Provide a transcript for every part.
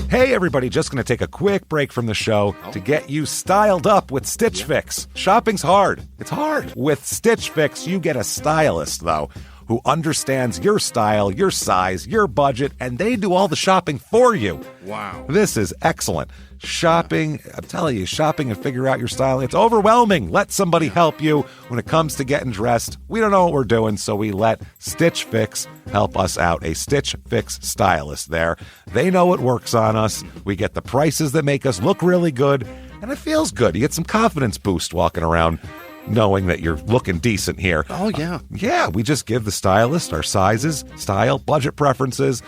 Hey everybody, just going to take a quick break from the show to get you styled up with Stitch Fix. Shopping's hard. It's hard. With Stitch Fix, you get a stylist, though, who understands your style, your size, your budget, and they do all the shopping for you. Wow. This is excellent. Shopping, I'm telling you, shopping and figure out your style, it's overwhelming. Let somebody help you when it comes to getting dressed. We don't know what we're doing, so we let Stitch Fix help us out. A Stitch Fix stylist there. They know what works on us. We get the prices that make us look really good, and it feels good. You get some confidence boost walking around knowing that you're looking decent here. Oh, yeah. Yeah, we just give the stylist our sizes, style, budget preferences.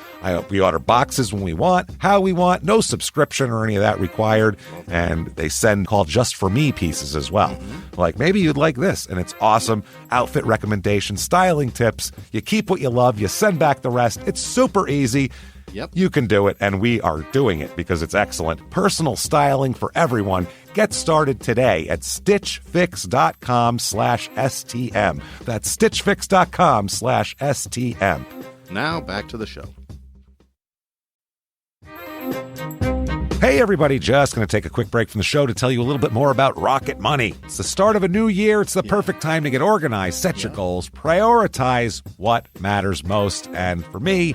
We order boxes when we want, how we want, no subscription or any of that required. And they send called Just For Me pieces as well. Like, maybe you'd like this, and it's awesome. Outfit recommendations, styling tips. You keep what you love, you send back the rest. It's super easy. Yep. You can do it, and we are doing it because it's excellent. Personal styling for everyone. Get started today at stitchfix.com/STM. That's stitchfix.com/STM. Now back to the show. Hey everybody, just going to take a quick break from the show to tell you a little bit more about Rocket Money. It's the start of a new year. It's the perfect time to get organized, set your goals, prioritize what matters most. And for me,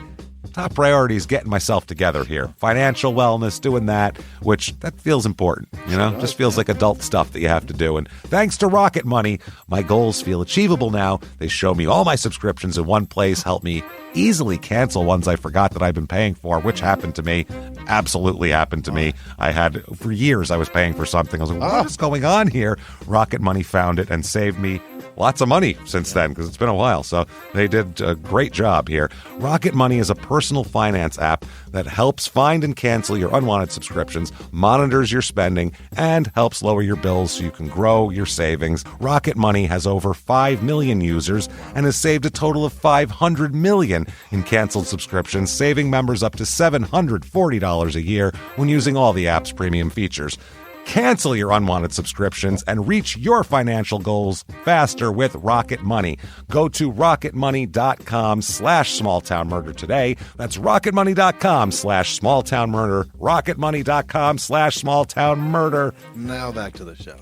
top priority is getting myself together here. Financial wellness, doing that, which that feels important, you know? Just feels like adult stuff that you have to do. And thanks to Rocket Money, my goals feel achievable now. They show me all my subscriptions in one place, help me easily cancel ones I forgot that I've been paying for, which happened to me. Absolutely happened to me. I had, for years, I was paying for something. I was like, what is going on here? Rocket Money found it and saved me lots of money since then, because it's been a while. So they did a great job here. Rocket Money is a personal finance app that helps find and cancel your unwanted subscriptions, monitors your spending, and helps lower your bills so you can grow your savings. Rocket Money has over 5 million users and has saved a total of $500 million in canceled subscriptions, saving members up to $740 a year when using all the app's premium features. Cancel your unwanted subscriptions and reach your financial goals faster with Rocket Money. Go to rocketmoney.com/smalltownmurder today. That's rocketmoney.com/smalltownmurder. rocketmoney.com/smalltownmurder. Now back to the show.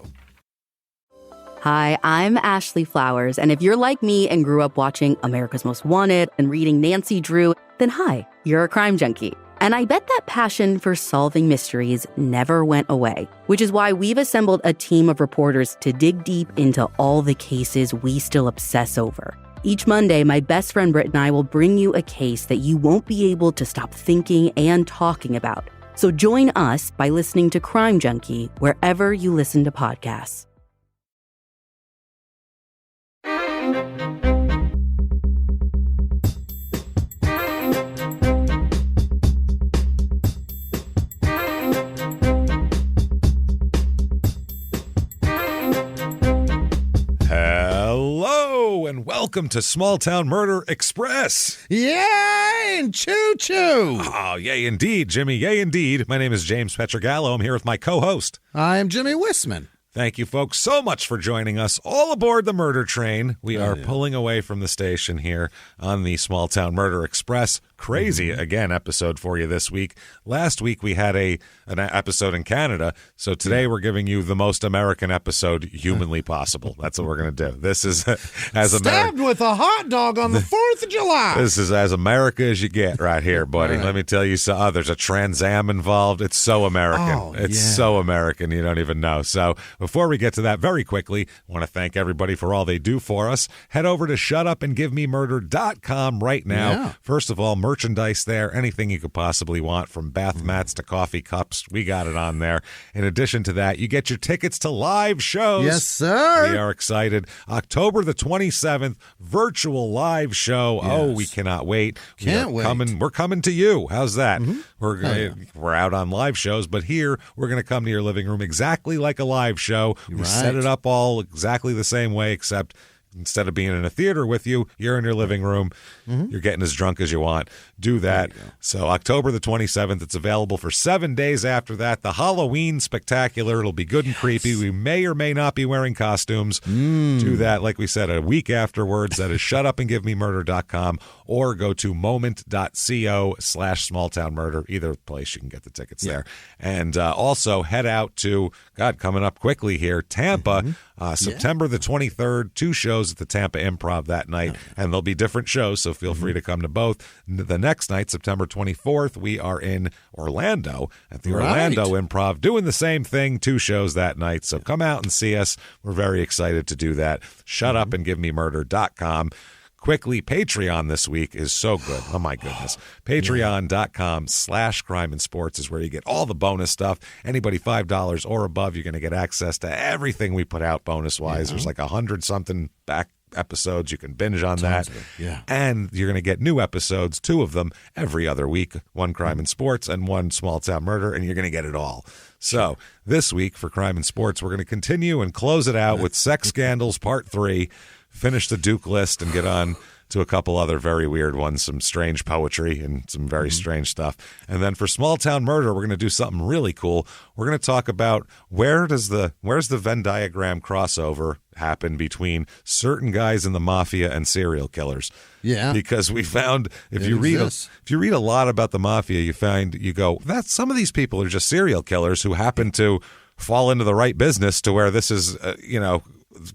Hi, I'm Ashley Flowers, and if you're like me and grew up watching America's Most Wanted and reading Nancy Drew, then hi, you're a crime junkie. And I bet that passion for solving mysteries never went away, which is why we've assembled a team of reporters to dig deep into all the cases we still obsess over. Each Monday, my best friend Britt and I will bring you a case that you won't be able to stop thinking and talking about. So join us by listening to Crime Junkie wherever you listen to podcasts. Hello and welcome to Small Town Murder Express. Yay and choo-choo. Oh, yay indeed, Jimmy, yay indeed. My name is James Pietragallo. I'm here with my co-host. I'm Jimmie Whisman. Thank you, folks, so much for joining us all aboard the murder train. We are pulling away from the station here on the Small Town Murder Express. Crazy, again, episode for you this week. Last week, we had an episode in Canada, so today we're giving you the most American episode humanly possible. That's what we're going to do. This is as Stabbed with a hot dog on the 4th of July. This is as America as you get right here, buddy. Let me tell you, there's a Trans Am involved. It's so American. It's so American, you don't even know. So before we get to that, very quickly, I want to thank everybody for all they do for us. Head over to shutupandgivememurder.com right now. Yeah. First of all, merchandise there, anything you could possibly want, from bath mats to coffee cups, we got it on there. In addition to that, you get your tickets to live shows. Yes, sir. We are excited. October the 27th, virtual live show. Yes. Oh, we cannot wait. Can't wait. We're coming to you. How's that? We're out on live shows, but here we're going to come to your living room exactly like a live show. We set it up all exactly the same way, except instead of being in a theater with you, you're in your living room. You're getting as drunk as you want. Do that. So October the 27th, it's available for 7 days after that. The Halloween Spectacular. It'll be good and creepy. We may or may not be wearing costumes. Do that, like we said, a week afterwards. That is shutupandgivememurder.com or go to moment.co/smalltownmurder. Either place you can get the tickets there. And also head out to, coming up quickly here, Tampa, September the 23rd, 2 shows at the Tampa Improv that night, and there'll be different shows, so feel free to come to both. The next night, September 24th, we are in Orlando at the Orlando Improv, doing the same thing, 2 shows that night, so come out and see us. We're very excited to do that. Shutupandgivememurder.com. Quickly, Patreon this week is so good. Oh, my goodness. Patreon.com/crime and sports is where you get all the bonus stuff. Anybody $5 or above, you're going to get access to everything we put out bonus-wise. There's like 100-something back episodes. You can binge on that. And you're going to get new episodes, 2 of them, every other week. 1 Crime and Sports and 1 Small Town Murder, and you're going to get it all. So this week for Crime and Sports, we're going to continue and close it out with Sex Scandals Part 3. Finish the Duke list and get on to a couple other very weird ones, some strange poetry and some very strange stuff. And then for Small Town Murder, we're going to do something really cool. We're going to talk about where's the Venn diagram crossover happen between certain guys in the mafia and serial killers. Yeah. Because we found if you read a lot about the mafia, you go, some of these people are just serial killers who happen to fall into the right business to where this is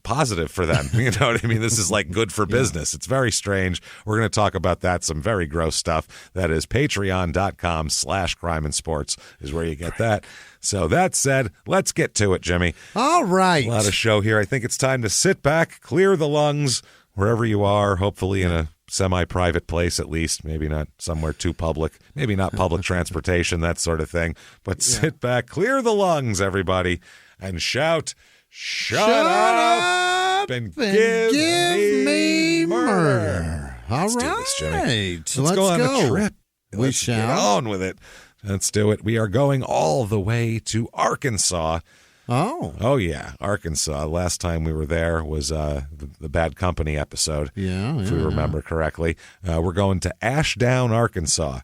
positive for them. You know what I mean? This is like good for business. It's very strange. We're going to talk about that, some very gross stuff. That is patreon.com/crime and sports is where you get that. So that said, let's get to it, Jimmy. All right. A lot of show here. I think it's time to sit back, clear the lungs, wherever you are, hopefully in a semi-private place at least, maybe not somewhere too public, maybe not public transportation, that sort of thing. But sit back, clear the lungs, everybody, and shout, Shut up and give me murder. All Let's right. do this, Jimmy. Let's go on a trip. We shall. Get on with it. Let's do it. We are going all the way to Arkansas. Oh, yeah, Arkansas. Last time we were there was the Bad Company episode, if we remember correctly. We're going to Ashdown, Arkansas.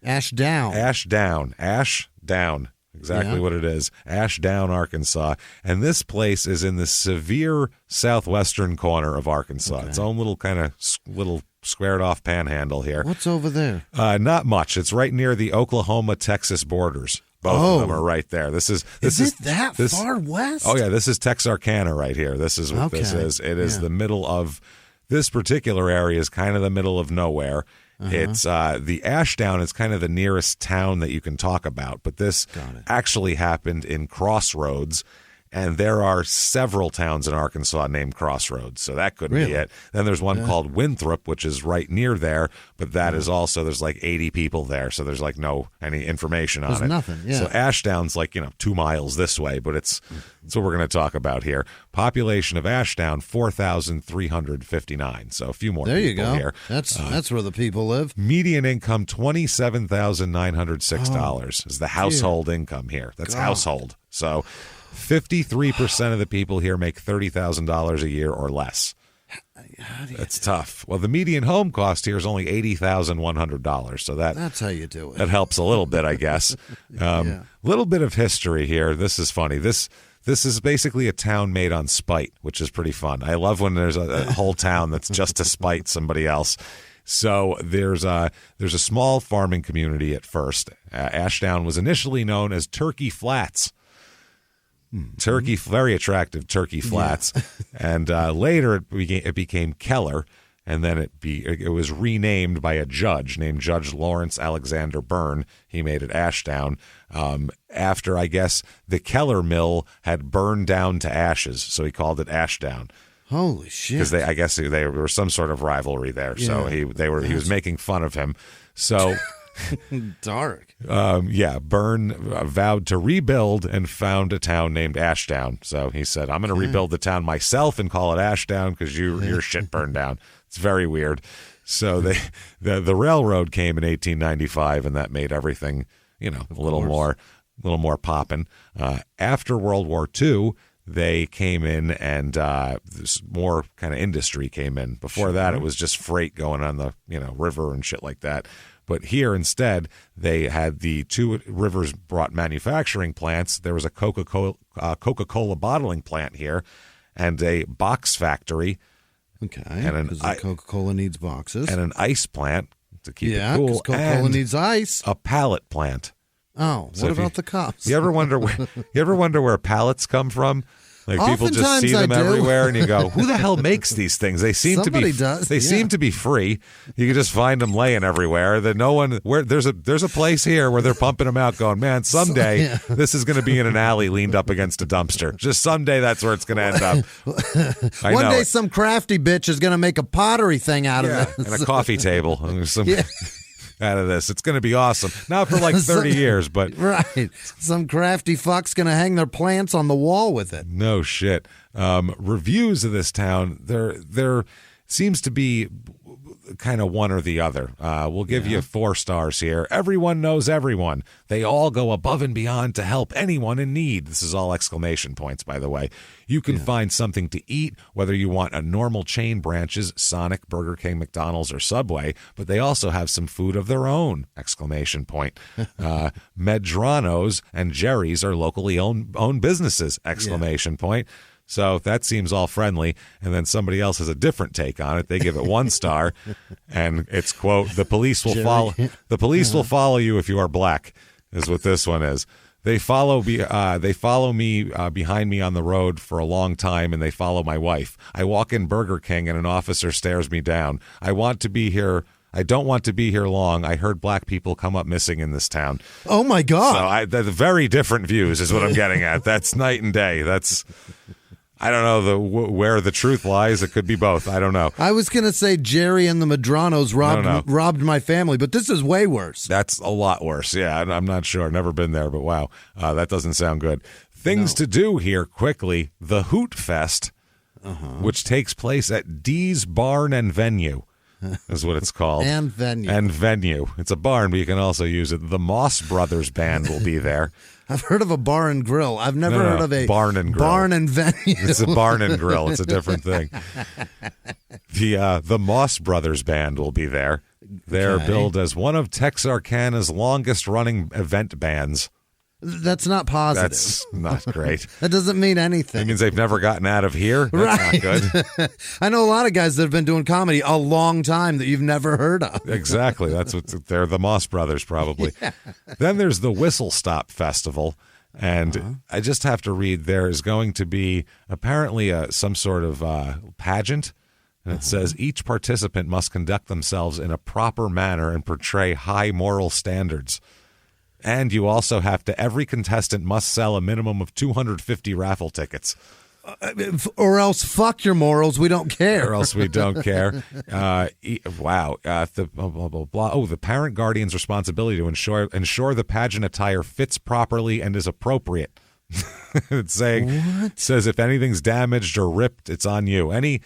Ashdown. Ashdown. Exactly what it is. Ashdown, Arkansas. And this place is in the severe southwestern corner of Arkansas. Its own little kind of little squared off panhandle here. What's over there? Not much. It's right near the Oklahoma-Texas borders. Both of them are right there. Is it that far west? Oh, yeah. This is Texarkana right here. This is what this is. It is the middle of this particular area is kind of the middle of nowhere. It's the Ashdown is kind of the nearest town that you can talk about, but this actually happened in Crossroads, and there are several towns in Arkansas named Crossroads, so that couldn't be it. Then there's one called Winthrop, which is right near there, but that is also, there's like 80 people there, so there's like any information on it. There's nothing, So Ashdown's like, 2 miles this way, but it's what we're going to talk about here. Population of Ashdown, 4,359, so a few more people here. There you go. That's where the people live. Median income, $27,906 is the household income here. That's household. So 53% of the people here make $30,000 a year or less. That's tough. Well, the median home cost here is only $80,100, so that's how you do it. That helps a little bit, I guess. Little bit of history here. This is funny. This is basically a town made on spite, which is pretty fun. I love when there's a whole town that's just to spite somebody else. So there's a small farming community at first. Ashdown was initially known as Turkey Flats. Very attractive Turkey Flats, and later it became Keller, and then it was renamed by a judge named Judge Lawrence Alexander Byrne. He made it Ashdown after, I guess, the Keller mill had burned down to ashes, so he called it Ashdown. Holy shit! Because I guess they were some sort of rivalry there, so he was making fun of him. So. Dark. Byrne vowed to rebuild and found a town named Ashdown. So he said, I'm going to rebuild the town myself and call it Ashdown because your shit burned down. It's very weird. So the railroad came in 1895, and that made everything, a little more poppin'. After World War II, they came in and this more kind of industry came in. Before that, it was just freight going on the river and shit like that. But here instead, they had the two rivers brought manufacturing plants. There was a Coca-Cola bottling plant here and a box factory. Okay, and because Coca-Cola needs boxes. And an ice plant to keep it cool. Because Coca-Cola needs ice. A pallet plant. Oh, So what if about the cops? You ever wonder where pallets come from? Like people just Oftentimes see them I do. everywhere, and you go, "Who the hell makes these things?" They seem to be. Somebody does, They yeah. seem to be free. You can just find them laying everywhere. That no one. Where there's a place here where they're pumping them out, going, "Man, someday this is going to be in an alley, leaned up against a dumpster. Just someday that's where it's going to end up." One day, some crafty bitch is going to make a pottery thing out of this. And a coffee table. And there's some. Out of this. It's going to be awesome. Not for like 30 years, but... Right. Some crafty fuck's going to hang their plants on the wall with it. No shit. Reviews of this town, there seems to be kind of one or the other. We'll give you 4 stars here. Everyone knows everyone. They all go above and beyond to help anyone in need. This is all exclamation points, by the way. You can find something to eat, whether you want a normal chain branches, Sonic, Burger King, McDonald's, or Subway, but they also have some food of their own, exclamation point. Medrano's and Jerry's are locally owned businesses, exclamation point. So that seems all friendly, and then somebody else has a different take on it. They give it 1 star, and it's, quote, the police will follow. The police will follow you if you are black, is what this one is. They follow me behind me on the road for a long time, and they follow my wife. I walk in Burger King, and an officer stares me down. I want to be here. I don't want to be here long. I heard black people come up missing in this town. Oh my God! So the very different views is what I'm getting at. That's night and day. That's. I don't know where the truth lies. It could be both. I don't know. I was going to say Jerry and the Medranos robbed my family, but this is way worse. That's a lot worse. Yeah, I'm not sure. Never been there, but wow, that doesn't sound good. Things to do here quickly. The Hoot Fest, which takes place at Dee's Barn and Venue, is what it's called. And venue. And venue. It's a barn, but you can also use it. The Moss Brothers Band will be there. I've heard of a bar and grill. I've never heard of a barn and grill. Barn and venue. It's a barn and grill. It's a different thing. The Moss Brothers Band will be there. They're billed as one of Texarkana's longest-running event bands. That's not positive. That's not great. That doesn't mean anything. It means they've never gotten out of here. That's not good. I know a lot of guys that have been doing comedy a long time that you've never heard of. Exactly. That's what they're the Moss Brothers, probably. Yeah. Then there's the Whistle Stop Festival. And I just have to read, there is going to be apparently some sort of pageant. And it says each participant must conduct themselves in a proper manner and portray high moral standards. And you also have to, every contestant must sell a minimum of 250 raffle tickets. Or else fuck your morals, we don't care. Or else we don't care. Wow. The parent guardian's responsibility to ensure the pageant attire fits properly and is appropriate. It's saying, says if anything's damaged or ripped, it's on you. Any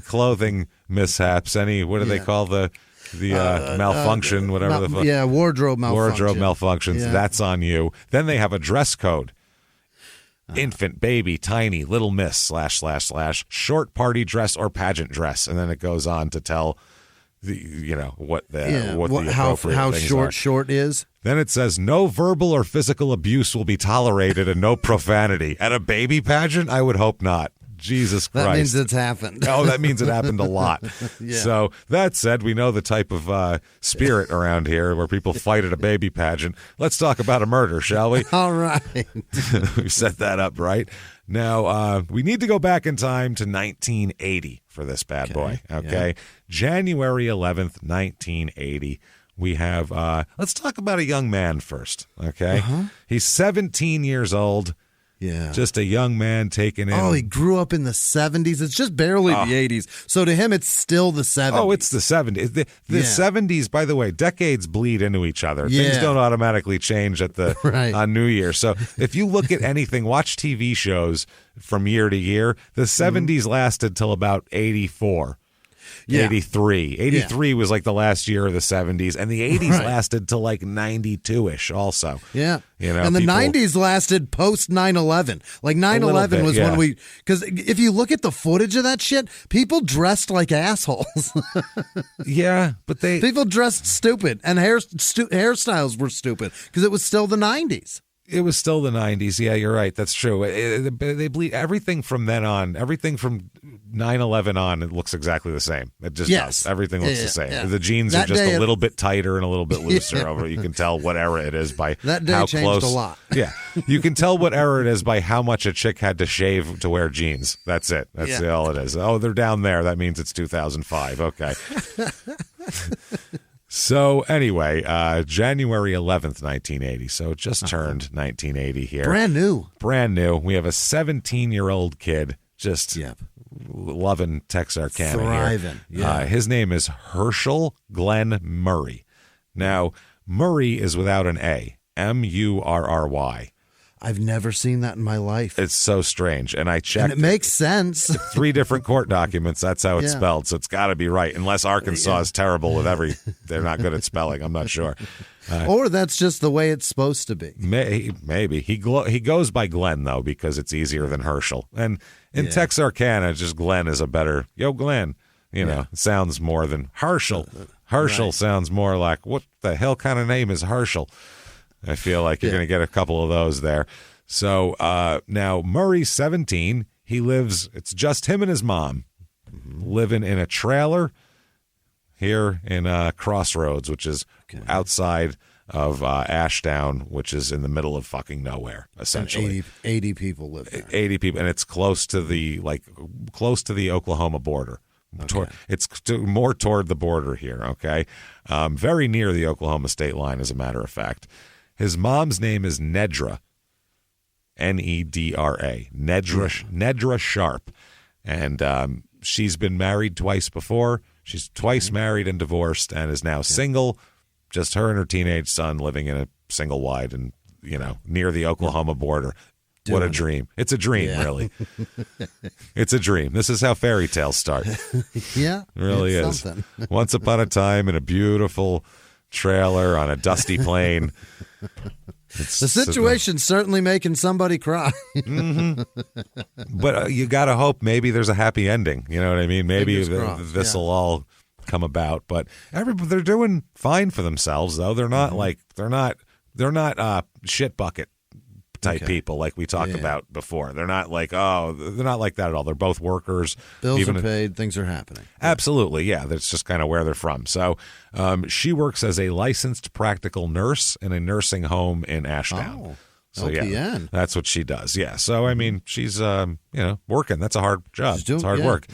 clothing mishaps, what do they call the malfunction, whatever the fuck. Wardrobe malfunctions. Yeah. That's on you. Then they have a dress code. Infant, baby, tiny, little miss, / short party dress or pageant dress. And then it goes on to tell what the appropriate how things short is. Then it says no verbal or physical abuse will be tolerated and no profanity. At a baby pageant, I would hope not. Jesus Christ. That means it's happened. Oh, that means it happened a lot. Yeah. So that said, we know the type of spirit around here where people fight at a baby pageant. Let's talk about a murder, shall we? All right. We set that up right. Now, we need to go back in time to 1980 for this bad boy, okay? Yeah. January 11th, 1980. We have, let's talk about a young man first, okay? He's 17 years old. Yeah. Just a young man taken in. Oh, he grew up in the 70s. It's just barely the 80s. So to him, it's still the 70s. Oh, it's the 70s. The 70s, by the way, decades bleed into each other. Things don't automatically change at the on New Year. So if you look at anything, watch TV shows from year to year, the 70s lasted till about 84. Yeah. 83. 83 was like the last year of the 70s, and the 80s lasted till like 92-ish also. Yeah. And the 90s lasted post 9/11. Like 9/11 was when we, because if you look at the footage of that shit, people dressed like assholes. Yeah, but people dressed stupid, and hairstyles were stupid because it was still the 90s. It was still the 90s. Yeah, you're right. That's true. They bleed everything from then on. Everything from 9/11 on, it looks exactly the same. It just does. Everything looks the same. Yeah. The jeans are just a little bit tighter and a little bit looser. Over. You can tell what era it is by that day how changed close. A lot. Yeah, you can tell what era it is by how much a chick had to shave to wear jeans. That's it. That's all it is. Oh, they're down there. That means it's 2005. Okay. So anyway, January 11th, 1980. So it just turned 1980 here. Brand new. We have a 17-year-old kid just loving Texarkana. Thriving. Here. Yeah. His name is Herschel Glenn Murray. Now, Murray is without an A. Murry. I've never seen that in my life. It's so strange. And I checked. And it makes sense. 3 different court documents. That's how it's spelled. So it's got to be right. Unless Arkansas is terrible with they're not good at spelling. I'm not sure. Or that's just the way it's supposed to be. Maybe. He goes by Glenn, though, because it's easier than Herschel. And in Texarkana, just Glenn is a better, yo, Glenn. Sounds more than Herschel. Herschel sounds more like, what the hell kind of name is Herschel? I feel like you're going to get a couple of those there. So now Murray's 17. He lives, it's just him and his mom living in a trailer here in Crossroads, which is outside of Ashdown, which is in the middle of fucking nowhere, essentially. 80 people live there. 80 people, and it's close to the Oklahoma border. Okay. It's more toward the border here, okay? Very near the Oklahoma state line, as a matter of fact. His mom's name is Nedra, Nedra, Nedra Sharp, and she's been married twice before. She's twice married and divorced, and is now single. Just her and her teenage son living in a single wide, and near the Oklahoma border. What a dream! It's a dream, really. It's a dream. This is how fairy tales start. Yeah, it really is. Something. Once upon a time, in a beautiful trailer on a dusty plain. The situation's certainly making somebody cry. But you got to hope maybe there's a happy ending. You know what I mean? Maybe this will all come about. But they're doing fine for themselves, though. They're not they're not shit bucket type people like we talked about before. They're not like they're not like that at all. They're both workers. Bills are paid. Things are happening. Absolutely, yeah. That's just kind of where they're from. So she works as a licensed practical nurse in a nursing home in Ashdown. Oh, so that's what she does. Yeah. So I mean, she's working. That's a hard job. It's hard work.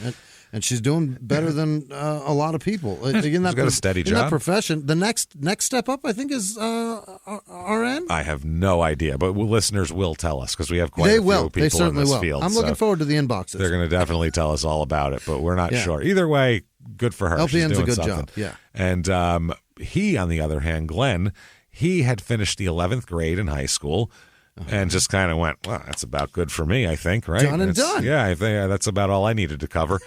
And she's doing better than a lot of people. She's got a steady job. In that profession, the next step up, I think, is RN. I have no idea, but listeners will tell us because we have quite a few people they certainly in this will. field. I'm looking forward to the inboxes. They're going to definitely tell us all about it, but we're not sure. Either way, good for her. LPN's She's doing a good something. job. Yeah. And he, on the other hand, Glenn, he had finished the 11th grade in high school. And just kind of went, well, that's about good for me, I think, right? Done and done. Yeah, I think that's about all I needed to cover.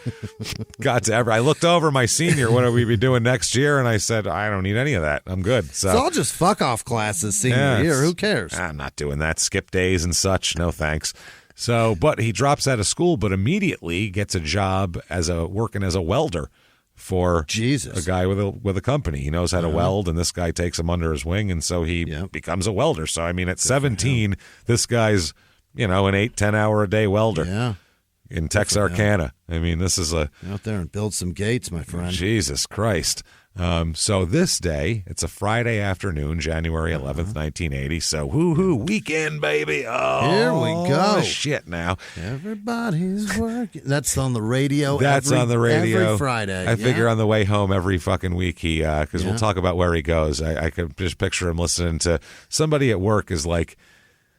I looked over my senior, what are we be doing next year? And I said, I don't need any of that. I'm good. So it's all just fuck off classes senior year. Who cares? I'm not doing that. Skip days and such. No thanks. So, but he drops out of school, but immediately gets a job working as a welder for a guy with a company. He knows how to weld, and this guy takes him under his wing, and so he becomes a welder. So, I mean, at 17, this guy's, an 8-10 hour a day welder in Texarkana. I mean, this is out there and build some gates, my friend. Jesus Christ. So this day, it's a Friday afternoon, January 11th, 1980. So, woo-hoo, weekend, baby. Oh, here we go. Shit now. Everybody's working. That's on the radio. On the radio. Every Friday. I figure on the way home every fucking week because we'll talk about where he goes. I could just picture him listening to somebody at work is like,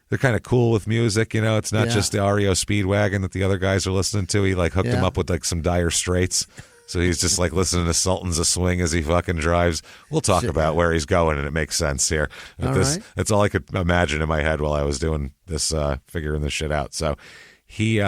they're kind of cool with music, It's not just the REO Speedwagon that the other guys are listening to. He hooked him up with some Dire Straits. So he's just listening to Sultans of Swing as he fucking drives. We'll talk about where he's going, and it makes sense here. That's all I could imagine in my head while I was doing this, figuring this shit out. So he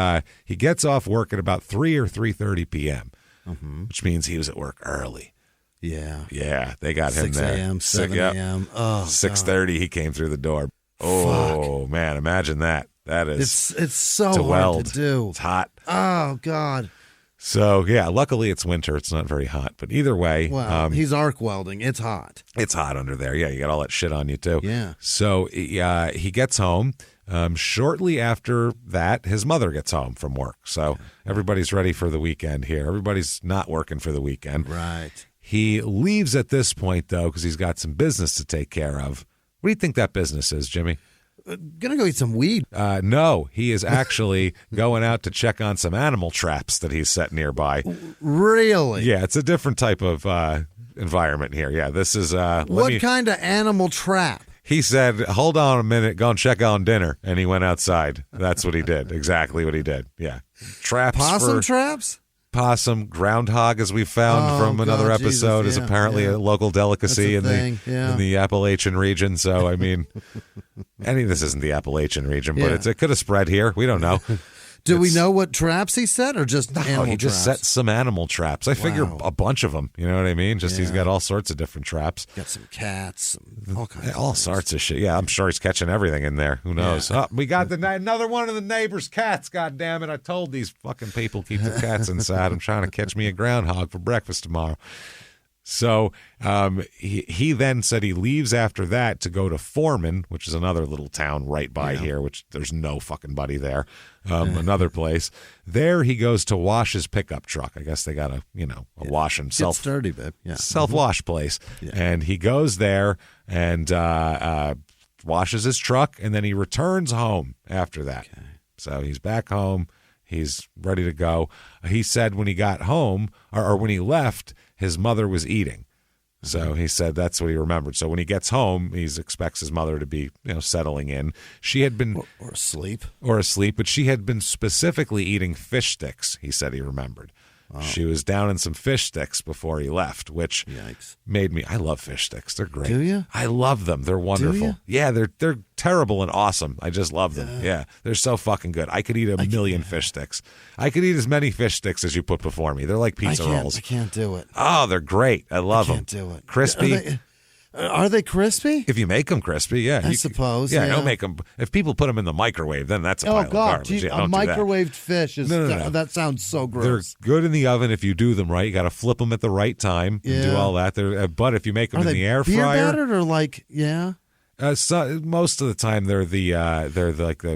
gets off work at about 3 or 3:30 p.m. which means he was at work early. Yeah. Yeah, they got him 6 there. 6 a.m., 7 a.m. Oh, 6:30 he came through the door. Oh, man, imagine that. That is it's so to hard weld. to do. It's hot. Oh, God. So, yeah, luckily it's winter. It's not very hot. But either way. Well, he's arc welding. It's hot. It's hot under there. Yeah, you got all that shit on you, too. Yeah. So he gets home. Shortly after that, his mother gets home from work. So everybody's ready for the weekend here. Everybody's not working for the weekend. Right. He leaves at this point, though, because he's got some business to take care of. What do you think that business is, Jimmy? Gonna go eat some weed. No, he is actually going out to check on some animal traps that he's set nearby. Really? Yeah, it's a different type of environment here. Yeah, this is... what kind of animal trap? He said, hold on a minute, go and check on dinner. And he went outside. That's what he did. Exactly what he did. Yeah. Traps Possum traps? Possum, groundhog, as we found from another episode, is apparently a local delicacy in the Appalachian region. So, I mean, this isn't the Appalachian region, but it could have spread here. We don't know. Do we know what traps he set, or just animal he just traps? set some animal traps. I figure a bunch of them. You know what I mean? Just he's got all sorts of different traps. Got some cats, all kinds of all sorts of shit. Yeah, I'm sure he's catching everything in there. Who knows? Yeah. Oh, we got another one of the neighbor's cats. God damn it! I told these fucking people keep their cats inside. I'm trying to catch me a groundhog for breakfast tomorrow. So he then said he leaves after that to go to Foreman, which is another little town right by here, which there's no fucking buddy there. Another place. There he goes to wash his pickup truck. I guess they got a wash and dirty, babe. Yeah. Self-wash place. Yeah. And he goes there and washes his truck, and then he returns home after that. Okay. So he's back home. He's ready to go. He said when he got home, or when he left, his mother was eating. So he said that's what he remembered. So when he gets home, he expects his mother to be, settling in. She had been... Or asleep. Or asleep, but she had been specifically eating fish sticks, he said he remembered. Oh. She was down in some fish sticks before he left, which made me... I love fish sticks. They're great. Do you? I love them. They're wonderful. Do you? Yeah, they're terrible and awesome. I just love them. Yeah, they're so fucking good. I could eat a million fish sticks. I could eat as many fish sticks as you put before me. They're like pizza rolls. I can't do it. Oh, they're great. I love them. I can't do it. Crispy. Are they crispy? If you make them crispy, yeah. I suppose. Yeah, don't make them. If people put them in the microwave, then that's a pile of garbage. Geez, yeah, a microwaved fish is no. That sounds so gross. They're good in the oven if you do them right. You got to flip them at the right time and do all that. But if you make them in the air fryer, beer battered or most of the time they're like the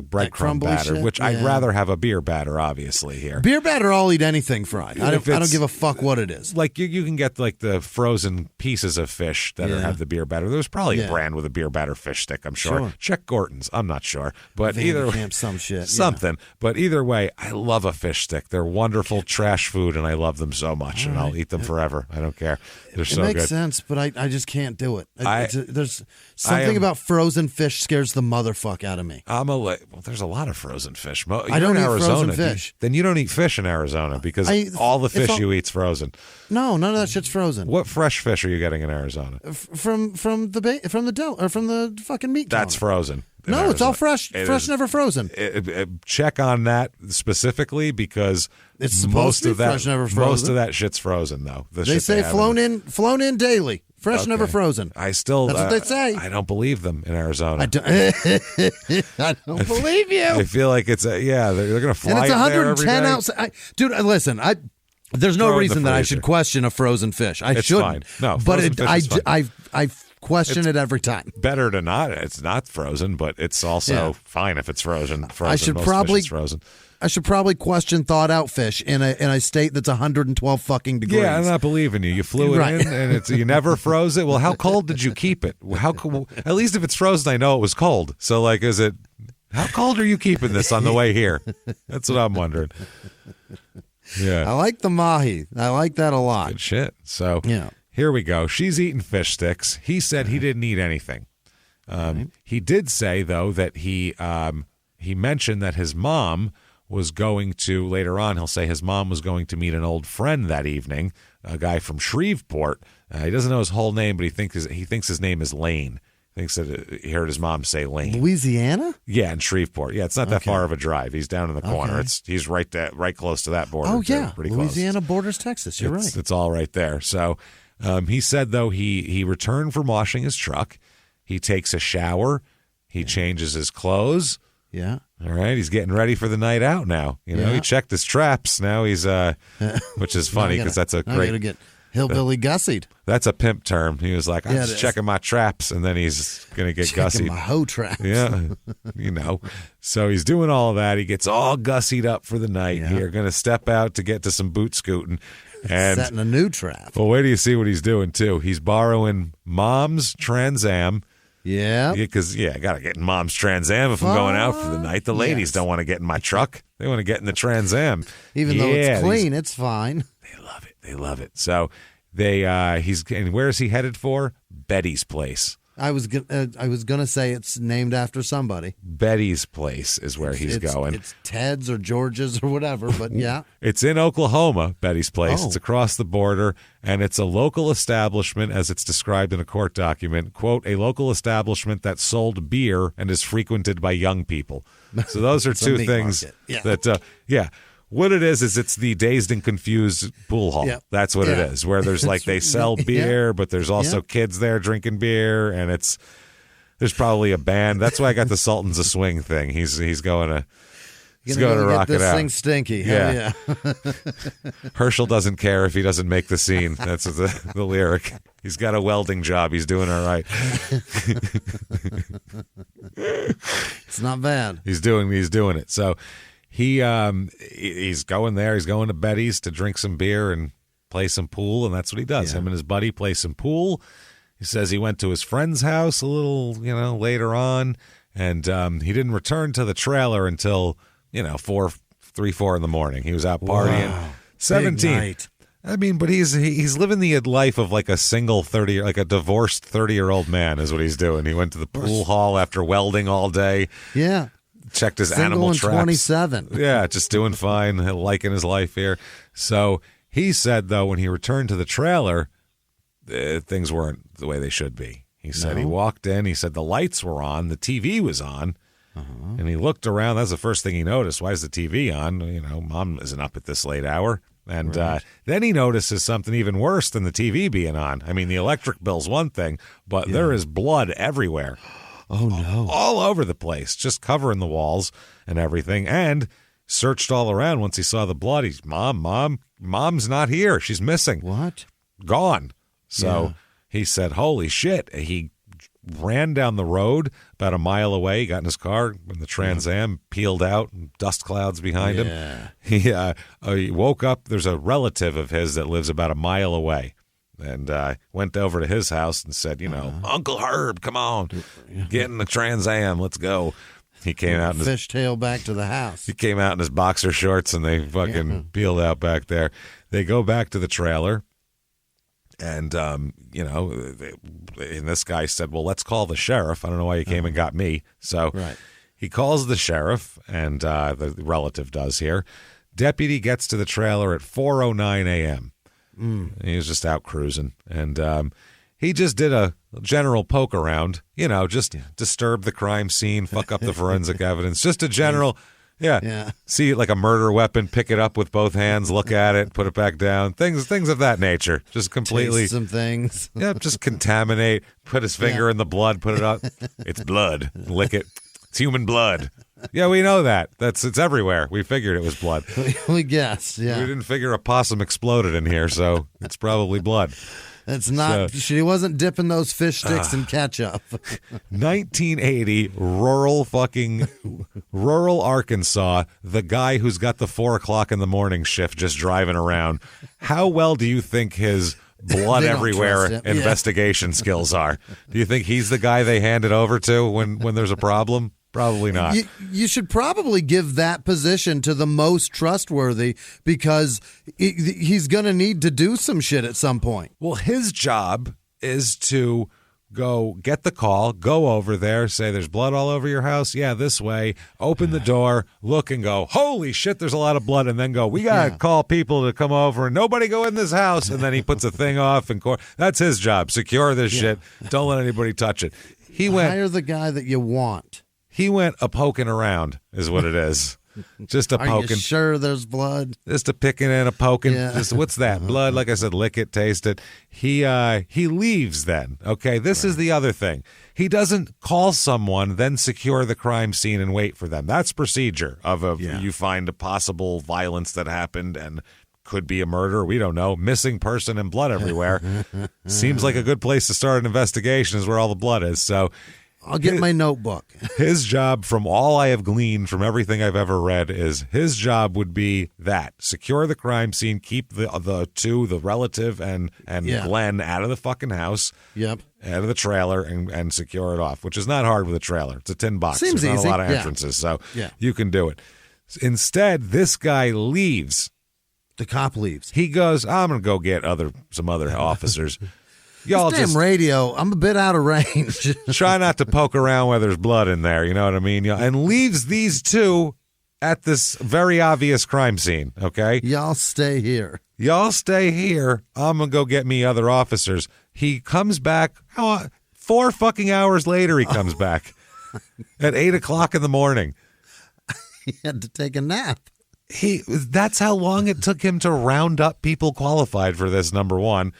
breadcrumb batter, shit? Which I'd rather have a beer batter, obviously here. Beer batter, I'll eat anything fried. I don't give a fuck what it is. Like you can get like the frozen pieces of fish that have the beer batter. There's probably a brand with a beer batter fish stick. I'm sure. Check Gorton's. I'm not sure, but either way, something. But either way, I love a fish stick. They're wonderful trash food, and I love them so much, and I'll eat them forever. I don't care. They're so good. It makes sense, but I just can't do it. There's something about frozen fish scares the motherfuck out of me. There's a lot of frozen fish. I don't eat frozen fish. Then you don't eat fish in Arizona because all the fish you eat's frozen. No, none of that shit's frozen. What fresh fish are you getting in Arizona? From the fucking meat counter. That's frozen. No, it's all fresh. Fresh, never frozen. Check on that specifically because it's supposed to be fresh, never frozen. Most of that shit's frozen, though. They say flown in daily. Fresh, never frozen. That's what they say. I don't believe them in Arizona. I don't believe you. I feel like it's they're going to fly. And it's 110 outside. Dude, listen, there's no reason that I should question a frozen fish. I shouldn't. Fine. No, but I question it every time. Better to not. It's not frozen, but it's also fine if it's frozen. I should probably frozen. I should probably question thawed out fish in a state that's 112 fucking degrees. Yeah, I'm not believing you. You flew it in and you never froze it. Well, how cold did you keep it? At least if it's frozen, I know it was cold. So how cold are you keeping this on the way here? That's what I'm wondering. Yeah. I like the mahi. I like that a lot. Good shit. So here we go. She's eating fish sticks. He said he didn't eat anything. He did say, though, that he mentioned that his mom was going to, later on, he'll say his mom was going to meet an old friend that evening, a guy from Shreveport. He doesn't know his whole name, but he thinks his name is Lane. Thinks that he heard his mom say Lane. Louisiana? Yeah, in Shreveport. Yeah, it's not that far of a drive. He's down in the corner. Okay. He's right close to that border. Oh, yeah. Pretty Louisiana close. borders Texas. You're right. It's all right there. So he said, though, he returned from washing his truck. He takes a shower. He changes his clothes. Yeah. All right. He's getting ready for the night out now. He checked his traps. Now he's, which is funny because that's a great. I'm going to get hillbilly gussied. That's a pimp term. He was like, I'm just checking my traps, and then he's going to get gussied. My hoe traps. Yeah. So he's doing all of that. He gets all gussied up for the night here. Going to step out to get to some boot scooting. And setting a new trap. Well, wait till you see what he's doing, too. He's borrowing Mom's Trans Am. Yeah. Because, I got to get in Mom's Trans Am if I'm going out for the night. The ladies don't want to get in my truck. They want to get in the Trans Am. Even though it's clean, it's fine. They love it. So and where is he headed for? Betty's place. I was gonna say it's named after somebody. Betty's place is where he's going. It's Ted's or George's or whatever, but yeah. It's in Oklahoma, Betty's place. Oh. It's across the border, and it's a local establishment, as it's described in a court document. Quote, a local establishment that sold beer and is frequented by young people. So those are two things that, What it is it's the Dazed and Confused pool hall. Yep. That's what it is, where there's they sell beer, but there's also kids there drinking beer, and there's probably a band. That's why I got the Sultans of Swing thing. He's going to rock it out. This thing stinky. Yeah. Herschel doesn't care if he doesn't make the scene. That's the lyric. He's got a welding job. He's doing all right. It's not bad. He's doing it. So he's going there. He's going to Betty's to drink some beer and play some pool, and that's what he does. Him and his buddy play some pool. He says he went to his friend's house a little, later on, and he didn't return to the trailer until 4 in the morning. He was out partying. Wow. 17. Big night. I mean, but he's living the life of like a single 30, like a divorced 30-year-old man is what he's doing. He went to the pool hall after welding all day. Yeah. Checked his Single animal and traps. 27. Yeah, just doing fine, liking his life here. So he said, though, when he returned to the trailer, things weren't the way they should be. He said he walked in. He said the lights were on. The TV was on. And he looked around. That's the first thing he noticed. Why is the TV on? Mom isn't up at this late hour. And then he notices something even worse than the TV being on. I mean, the electric bill's one thing, but there is blood everywhere. Oh, no. All over the place, just covering the walls and everything. And searched all around once he saw the blood. He's, Mom's not here. She's missing. What? Gone. So he said, holy shit. He ran down the road about a mile away, got in his car, and the Trans Am peeled out, dust clouds behind him. He woke up. There's a relative of his that lives about a mile away. And went over to his house and said, Uncle Herb, come on, get in the Trans Am, let's go. He came out in his fishtail back to the house. He came out in his boxer shorts, and they fucking peeled out back there. They go back to the trailer, and and this guy said, "Well, let's call the sheriff. I don't know why you came and got me." So he calls the sheriff, and the relative does here. Deputy gets to the trailer at 4:09 a.m. He was just out cruising, and he just did a general poke around, just disturb the crime scene, fuck up the forensic evidence, just a general, see like a murder weapon, pick it up with both hands, look at it, put it back down, things of that nature, just completely taste some things, just contaminate, put his finger in the blood, put it up, it's blood, lick it, it's human blood. Yeah, we know that. It's everywhere. We figured it was blood. We guessed, yeah. We didn't figure a possum exploded in here, so it's probably blood. It's not. So, she wasn't dipping those fish sticks in ketchup. 1980, rural Arkansas, the guy who's got the 4:00 in the morning shift just driving around. How well do you think his blood everywhere investigation skills are? Do you think he's the guy they hand it over to when there's a problem? Probably not. You should probably give that position to the most trustworthy, because he's going to need to do some shit at some point. Well, his job is to go get the call, go over there, say there's blood all over your house. Yeah, this way. Open the door, look, and go, holy shit, there's a lot of blood. And then go, we got to call people to come over, and nobody go in this house. And then he puts a thing off. And that's his job. Secure this shit. Don't let anybody touch it. Hire the guy that you want. He went a poking around, is what it is. Just a poking. Are you sure there's blood? Just a picking and a poking. Yeah. Just, what's that? Blood? Like I said, lick it, taste it. He leaves then. Okay, this is the other thing. He doesn't call someone, then secure the crime scene and wait for them. That's procedure you find a possible violence that happened and could be a murder. We don't know. Missing person and blood everywhere. Seems like a good place to start an investigation is where all the blood is. So I'll get my notebook. His job, from all I have gleaned from everything I've ever read, is his job would be that. Secure the crime scene, keep the relative and Glenn out of the fucking house. Yep. Out of the trailer and secure it off, which is not hard with a trailer. It's a tin box. Seems There's not easy. a lot of entrances, so you can do it. Instead, this guy leaves. The cop leaves. He goes, I'm going to go get some other officers. Y'all this damn radio, I'm a bit out of range. Try not to poke around where there's blood in there, you know what I mean? And leaves these two at this very obvious crime scene, okay? Y'all stay here. Y'all stay here. I'm going to go get me other officers. He comes back, 4 fucking hours later he comes back at 8 o'clock in the morning. He had to take a nap. That's how long it took him to round up people qualified for this, number one.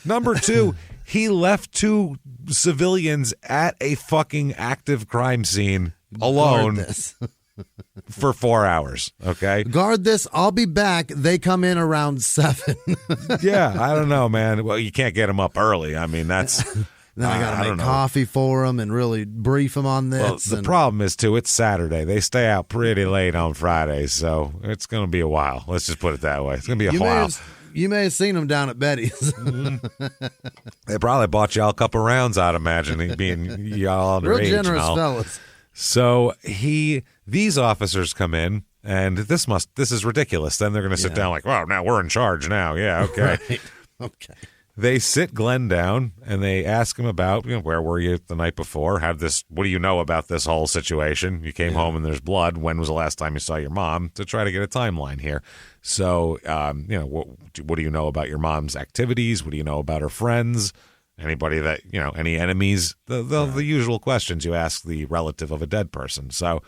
Number two, he left 2 civilians at a fucking active crime scene alone for 4 hours, okay? Guard this. I'll be back. They come in around 7. Yeah, I don't know, man. Well, you can't get them up early. I mean, that's... Then I got to make coffee for them and really brief them on this. Well, the problem is, too, it's Saturday. They stay out pretty late on Fridays, so it's going to be a while. Let's just put it that way. It's going to be a while. You may have seen them down at Betty's. They probably bought y'all a couple rounds, I'd imagine, being y'all underage. Real generous fellas. So these officers come in, and this is ridiculous. Then they're going to sit down like, well, now we're in charge now. Yeah, okay. Right. Okay. They sit Glenn down, and they ask him about, where were you the night before? What do you know about this whole situation? You came home and there's blood. When was the last time you saw your mom? To try to get a timeline here. So, what do you know about your mom's activities? What do you know about her friends? Anybody that, any enemies? The usual questions you ask the relative of a dead person. So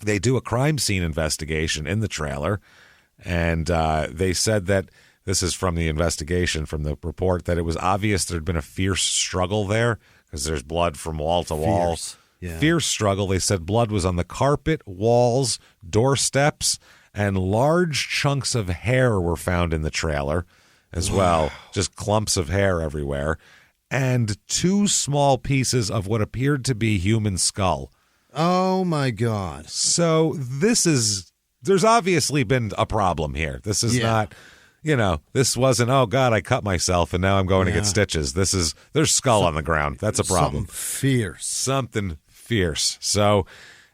they do a crime scene investigation in the trailer, and they said that, this is from the investigation, from the report, that it was obvious there'd been a fierce struggle there because there's blood from wall to wall. Fierce struggle. They said blood was on the carpet, walls, doorsteps, and large chunks of hair were found in the trailer as well. Just clumps of hair everywhere. And 2 small pieces of what appeared to be human skull. Oh, my God. So there's obviously been a problem here. This is not... this wasn't, oh, God, I cut myself and now I'm going to get stitches. There's skull on the ground. That's a problem. Something fierce. So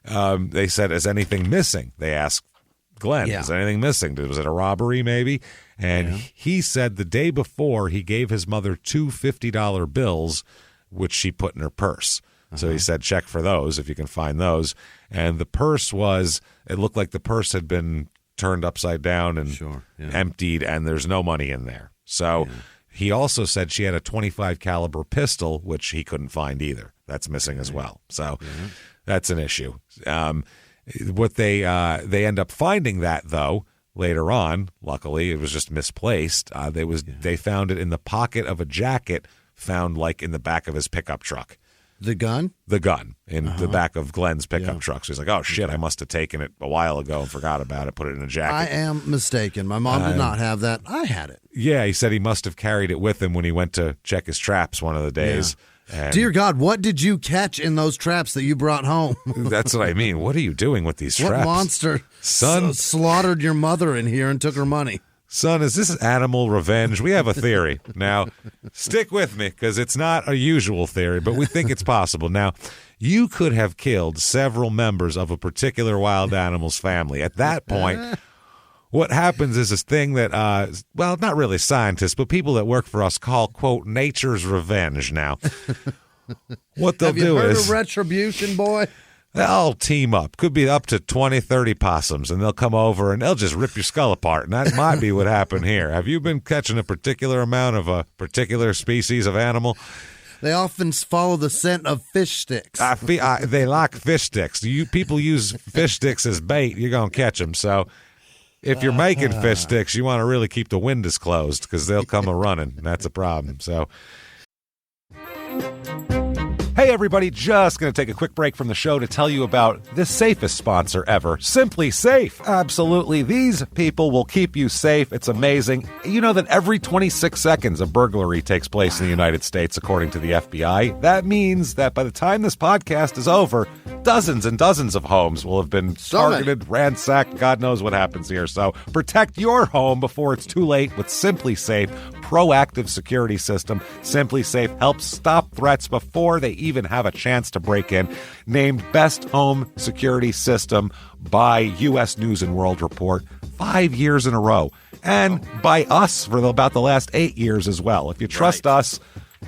they said, is anything missing? They asked Glenn, is anything missing? Was it a robbery maybe? And he said the day before he gave his mother 2 $50 bills, which she put in her purse. So he said, check for those if you can find those. And the purse it looked like the purse had been turned upside down and emptied, and there's no money in there. So he also said she had a .25 caliber pistol, which he couldn't find either. That's missing as well. So that's an issue. What they end up finding that, though, later on, luckily it was just misplaced. They found it in the pocket of a jacket found like in the back of his pickup truck. The gun? The gun in the back of Glenn's pickup truck. So he's like, oh, shit, I must have taken it a while ago and forgot about it, put it in a jacket. I am mistaken. My mom did not have that. I had it. Yeah, he said he must have carried it with him when he went to check his traps one of the days. And dear God, what did you catch in those traps that you brought home? That's what I mean. What are you doing with these traps? What monster slaughtered your mother in here and took her money? Son, is this animal revenge? We have a theory. Now, stick with me, because it's not a usual theory, but we think it's possible. Now, you could have killed several members of a particular wild animal's family. At that point, what happens is this thing that, not really scientists, but people that work for us call, quote, nature's revenge. Now, what they'll do is... Have you heard of retribution, boy? They'll team up. Could be up to 20, 30 possums, and they'll come over and they'll just rip your skull apart. And that might be what happened here. Have you been catching a particular amount of a particular species of animal? They often follow the scent of fish sticks. They like fish sticks. People use fish sticks as bait. You're going to catch them. So if you're making fish sticks, you want to really keep the windows closed because they'll come a-running. That's a problem. So... Hey everybody, just going to take a quick break from the show to tell you about the safest sponsor ever, Simply Safe. Absolutely, these people will keep you safe. It's amazing. You know that every 26 seconds a burglary takes place in the United States, according to the FBI. That means that by the time this podcast is over, dozens and dozens of homes will have been targeted, ransacked, God knows what happens here. So protect your home before it's too late with Simply Safe proactive security system. Simply Safe helps stop threats before they even have a chance to break in. Named Best Home Security System by U.S. News and World Report 5 years in a row. And by us for about the last 8 years as well. If you trust us,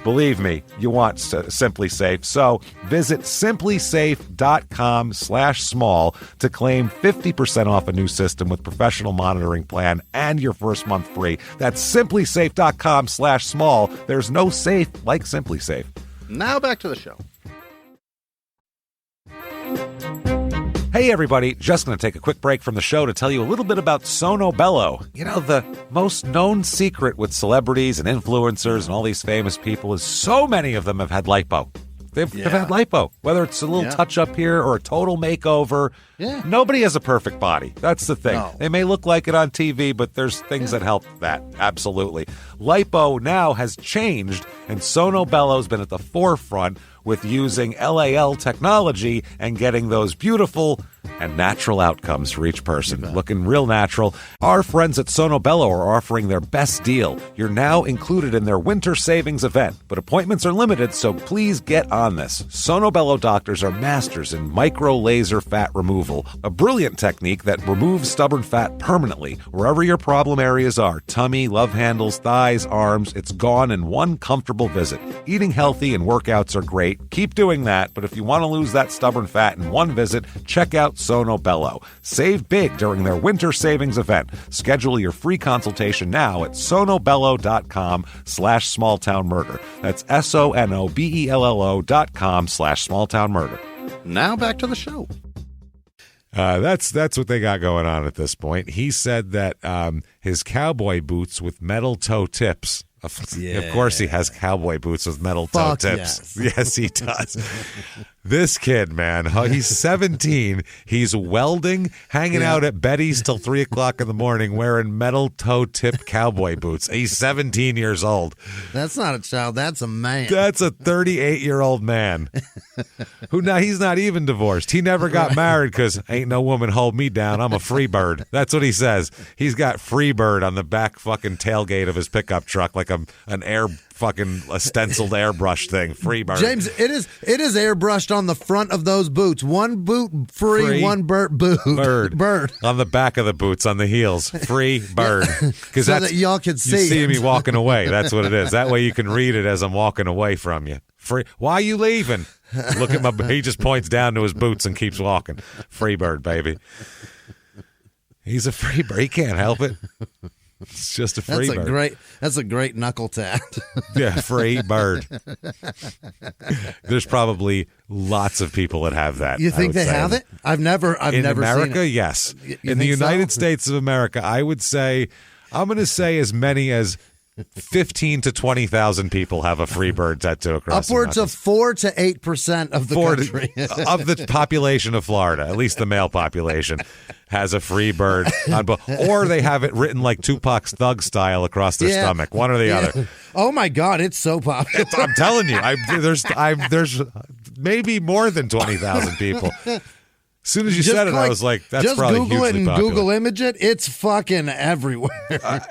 believe me, you want Simply Safe. So visit simplysafe.com/small to claim 50% off a new system with professional monitoring plan and your first month free. That's simplysafe.com/small. There's no safe like Simply Safe. Now back to the show. Hey everybody, just going to take a quick break from the show to tell you a little bit about Sono Bello. You know, the most known secret with celebrities and influencers and all these famous people is so many of them have had lipo. They've had lipo, whether it's a little touch-up here or a total makeover. Yeah. Nobody has a perfect body. That's the thing. No. They may look like it on TV, but there's things that help that. Absolutely. Lipo now has changed, and Sono Bello's been at the forefront with using LAL technology and getting those beautiful and natural outcomes for each person. Looking real natural. Our friends at Sono Bello are offering their best deal. You're now included in their winter savings event, but appointments are limited, so please get on this. Sono Bello doctors are masters in micro-laser fat removal, a brilliant technique that removes stubborn fat permanently. Wherever your problem areas are, tummy, love handles, thighs, arms, it's gone in one comfortable visit. Eating healthy and workouts are great. Keep doing that, but if you want to lose that stubborn fat in one visit, check out Sono Bello. Save big during their winter savings event. Schedule your free consultation now at sonobello.com/smalltownmurder. That's SONOBELLO.com/smalltownmurder. Now back to the show. That's what they got going on at this point. He said that his cowboy boots with metal toe tips. Of course he has cowboy boots with metal toe tips. Yes, he does. This kid, man, he's 17. He's welding, hanging out at Betty's till 3 o'clock in the morning wearing metal toe tip cowboy boots. He's 17 years old. That's not a child. That's a man. That's a 38-year-old man. Who now he's not even divorced. He never got married because ain't no woman hold me down. I'm a Freebird. That's what he says. He's got Freebird on the back fucking tailgate of his pickup truck like an a stenciled airbrush thing. Freebird. James, it is airbrushed on the front of those boots. One boot free. One bird. On the back of the boots, on the heels. Free bird. So that y'all can see. You see me walking away. That's what it is. That way you can read it as I'm walking away from you. Free. Why are you leaving? Look at he just points down to his boots and keeps walking. Freebird, baby. He's a Freebird. He can't help it. It's just a free bird. That's a great knuckle tat. Yeah, free bird. There's probably lots of people that have that. You think they have it? I've never in America, seen it. Yes. In the United States of America, I would say, I'm going to say as many as 15 to 20,000 people have a Freebird tattoo across. Upwards of 4 to 8% of the country of the population of Florida, at least the male population, has a Freebird or they have it written like Tupac's Thug style across their stomach. One or the other. Oh my God, it's so popular. I'm telling you, there's maybe more than 20,000 people. As soon as you said it, I was like, that's probably hugely popular. Just Google it and Google image it. It's fucking everywhere.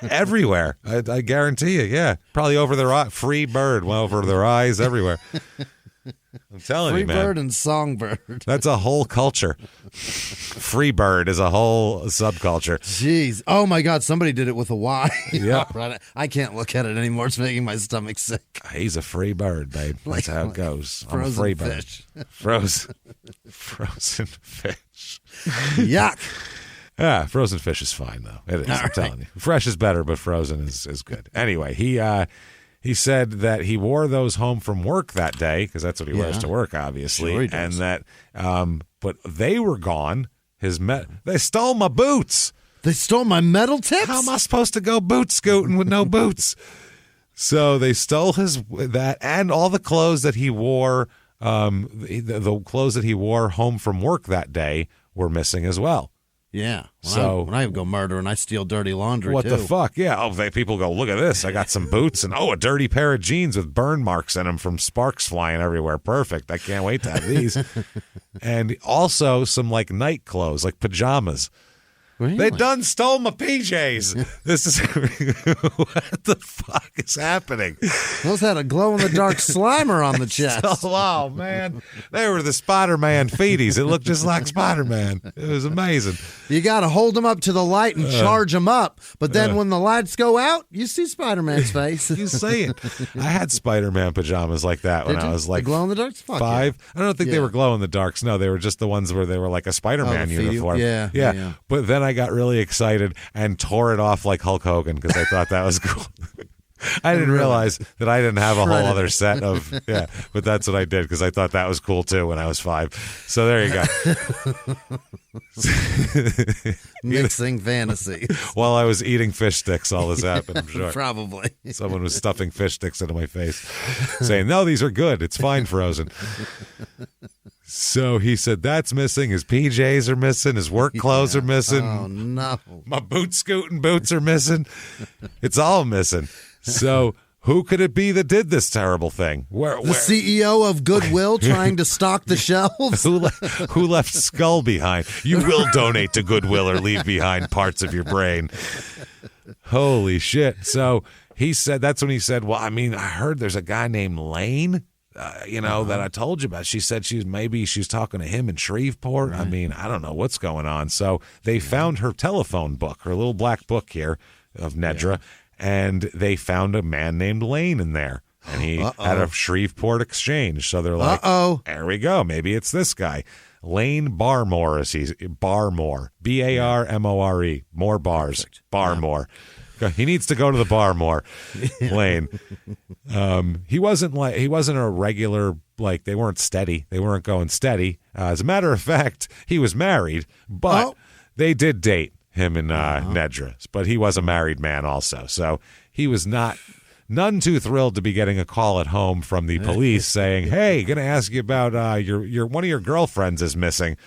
Everywhere. I guarantee you, yeah. Probably over their eye. Freebird went over their eyes everywhere. I'm telling you, man. Freebird and songbird. That's a whole culture. Freebird is a whole subculture. Jeez. Oh, my God. Somebody did it with a Y. Yeah. I can't look at it anymore. It's making my stomach sick. He's a free bird, babe. That's how it goes. Frozen I'm a free bird. fish. Frozen fish. Yuck. Yeah, frozen fish is fine, though. It is, I'm telling you. Fresh is better, but frozen is good. Anyway, he He said that he wore those home from work that day because that's what he wears to work, obviously. Sure he does. And that, but they were gone. They stole my boots. They stole my metal tips? How am I supposed to go boot scooting with no boots? So they stole that and all the clothes that he wore. The clothes that he wore home from work that day were missing as well. Yeah. When I go murdering, I steal dirty laundry, what too. the fuck? Yeah. Oh, people go, look at this. I got some boots and, a dirty pair of jeans with burn marks in them from sparks flying everywhere. Perfect. I can't wait to have these. And also some, night clothes, like pajamas. Really? They done stole my PJs. This is what the fuck is happening? Those had a glow-in-the-dark Slimer on the chest. Oh, man. They were the Spider-Man feeties. It looked just like Spider-Man. It was amazing. You got to hold them up to the light and charge them up. But then when the lights go out, you see Spider-Man's face. You see it. I had Spider-Man pajamas like that when I was the glow-in-the-darks? Fuck 5. Yeah. I don't think they were glow-in-the-darks. No, they were just the ones where they were like a Spider-Man uniform. Yeah. But then I got really excited and tore it off like Hulk Hogan because I thought that was cool. I didn't realize that I didn't have a whole other set of, but that's what I did because I thought that was cool too when I was 5. So there you go. Mixing fantasies. While I was eating fish sticks, all this happened, I'm sure. Probably. Someone was stuffing fish sticks into my face, saying, no, these are good. It's fine frozen. So he said that's missing. His PJs are missing. His work clothes are missing. Oh, no. My boot scooting boots are missing. It's all missing. So who could it be that did this terrible thing? Where? The CEO of Goodwill trying to stock the shelves? Who left skull behind? You will donate to Goodwill or leave behind parts of your brain. Holy shit. So he said, that's when he said, well, I heard there's a guy named Lane. That I told you about. She said she's talking to him in Shreveport. Right. I don't know what's going on. So they found her telephone book, her little black book here of Nedra, and they found a man named Lane in there. And he had a Shreveport exchange. So they're like, there we go. Maybe it's this guy. Lane Barmore, Barmore, Barmore, more bars, perfect. Barmore. He needs to go to the bar more, Lane. He wasn't a regular, they weren't steady. They weren't going steady. As a matter of fact, he was married, but they did date him and Nedra. But he was a married man also. So he was none too thrilled to be getting a call at home from the police saying, hey, going to ask you about your one of your girlfriends is missing.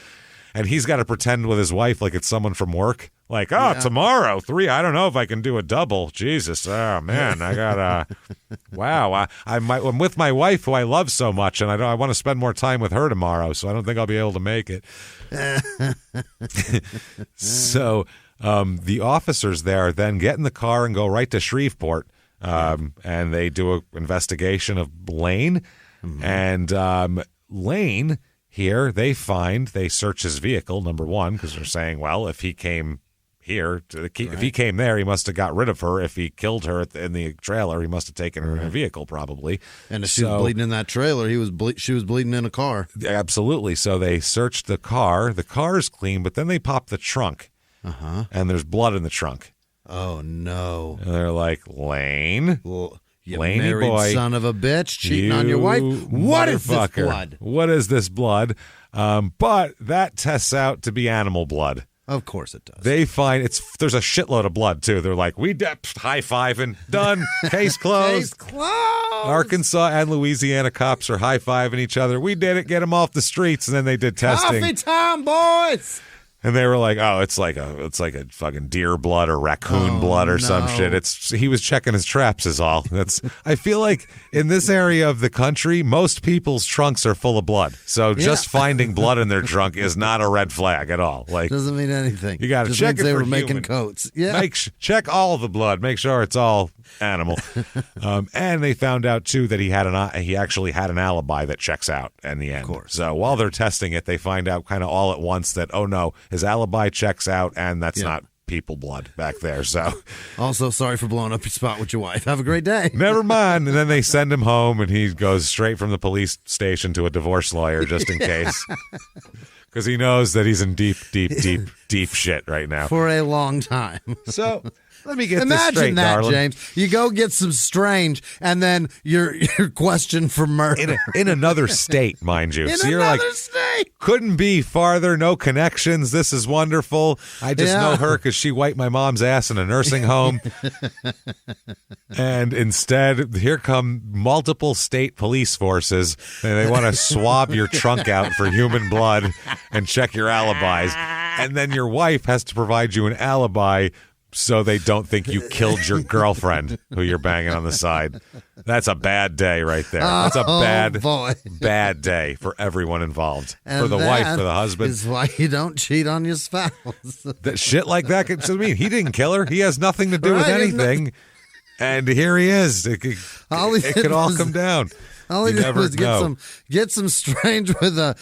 And he's got to pretend with his wife like it's someone from work. Like, tomorrow, 3, I don't know if I can do a double. Jesus, oh, man, I got wow. I'm with my wife, who I love so much, and I want to spend more time with her tomorrow, so I don't think I'll be able to make it. So the officers there then get in the car and go right to Shreveport, and they do an investigation of Lane. Mm-hmm. And Lane here, they search his vehicle, number one, because they're saying, well, if he came here, if he came there, he must have got rid of her. If he killed her in the trailer, he must have taken her in a vehicle, probably. And if she was bleeding in that trailer, she was bleeding in a car. Absolutely. So they searched the car. The car's clean, but then they pop the trunk, and there's blood in the trunk. Oh, no. And they're like, Lane? You Laney married boy, son of a bitch, cheating on your wife. What is this blood? What is this blood? But that tests out to be animal blood. Of course it does. They find there's a shitload of blood too. They're like, high-fiving, done, case closed. Case closed. Arkansas and Louisiana cops are high-fiving each other. We did it, get them off the streets, and then they did testing. Coffee time, boys. And they were like, oh, it's like a fucking deer blood or raccoon blood or some shit. He was checking his traps is all. I feel like in this area of the country, most people's trunks are full of blood. So just finding blood in their trunk is not a red flag at all. Doesn't mean anything. You got to check it they for were human. making coats. Yeah. Check all the blood. Make sure it's all animal. And they found out too that he actually had an alibi that checks out in the end. Of course. So while they're testing it, they find out kind of all at once that, oh no, his alibi checks out, and that's not people blood back there. So, also, sorry for blowing up your spot with your wife. Have a great day. Never mind. And then they send him home, and he goes straight from the police station to a divorce lawyer just in case, because he knows that he's in deep shit right now for a long time. So Let me get this Imagine straight, that, darling. James. You go get some strange, and then you're questioned for murder. In another state, mind you. In So you're another like, state. couldn't be farther, no connections. This is wonderful. I just Yeah. know her because she wiped my mom's ass in a nursing home. And instead, here come multiple state police forces, and they want to swab your trunk out for human blood and check your alibis. And then your wife has to provide you an alibi so they don't think you killed your girlfriend who you're banging on the side. That's a bad day right there. That's a bad day for everyone involved. And for the wife, that for the husband. is why you don't cheat on your spouse. That shit like that. So, I mean, he didn't kill her. He has nothing to do with Right, anything. And here he is. It could all come down. All he You did never was know. get some strange with a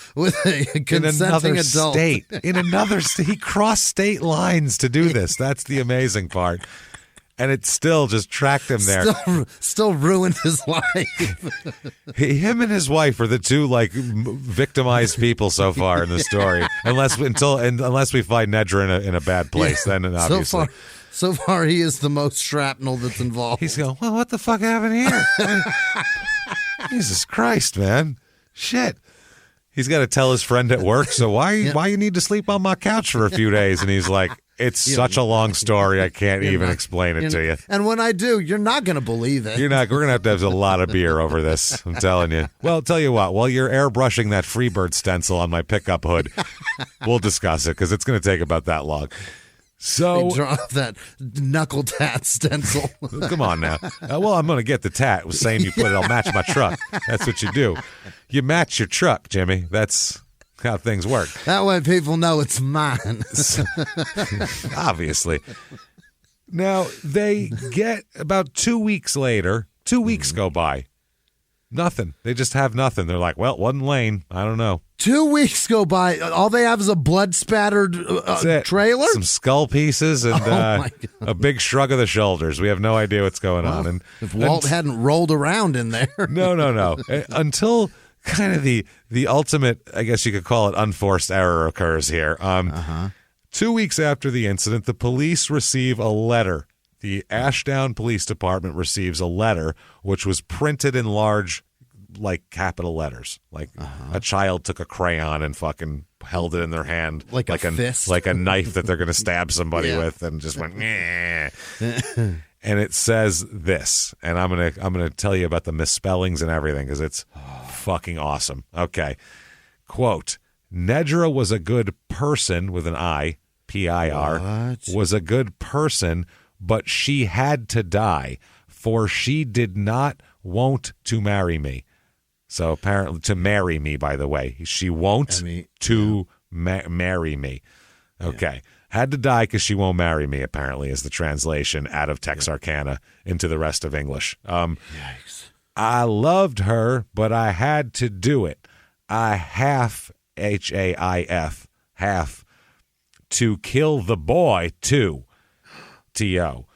consenting in another adult. state. In another state. He crossed state lines to do this. That's the amazing part. And it still just tracked him there. Still ruined his life. Him and his wife are the two victimized people so far in the story. Unless we find Nedra in a bad place, then obviously. So far, he is the most shrapnel that's involved. He's going, well, what the fuck happened here? Jesus Christ, man. Shit. He's got to tell his friend at work, so why you need to sleep on my couch for a few days? And he's like, it's such a long story, I can't even explain it to you. And when I do, you're not going to believe it. We're going to have a lot of beer over this, I'm telling you. Well, I'll tell you what, while you're airbrushing that Freebird stencil on my pickup hood, we'll discuss it, because it's going to take about that long. So They draw up that knuckle tat stencil. come on now. Well, I'm going to get the tat. It was saying you put it, I'll match my truck. That's what you do. You match your truck, Jimmy. That's how things work. That way people know it's mine. Obviously. Now, they get about 2 weeks later, 2 weeks go by. Nothing. They just have nothing. They're like, well, it wasn't Lane. I don't know. 2 weeks go by. All they have is a blood-spattered trailer? Some skull pieces and my God. a big shrug of the shoulders. We have no idea what's going on. And If Walt hadn't rolled around in there. No. Until kind of the ultimate, I guess you could call it, unforced error occurs here. 2 weeks after the incident, the police receive a letter. The Ashdown Police Department receives a letter which was printed in large, capital letters. A child took a crayon and fucking held it in their hand Like a fist? like a knife that they're going to stab somebody with, and just went. Meh. And it says this, and I'm gonna tell you about the misspellings and everything because it's fucking awesome. Okay, quote: Nedra was a good person with an I, P-I-R, was a good person, but she had to die, for she did not want to marry me. So apparently, to marry me, by the way, she won't marry me. Okay. Yeah. Had to die because she won't marry me, apparently, is the translation out of Texarkana into the rest of English. Yikes. I loved her, but I had to do it. I have, H-A-I-F, have to kill the boy, too. T-O.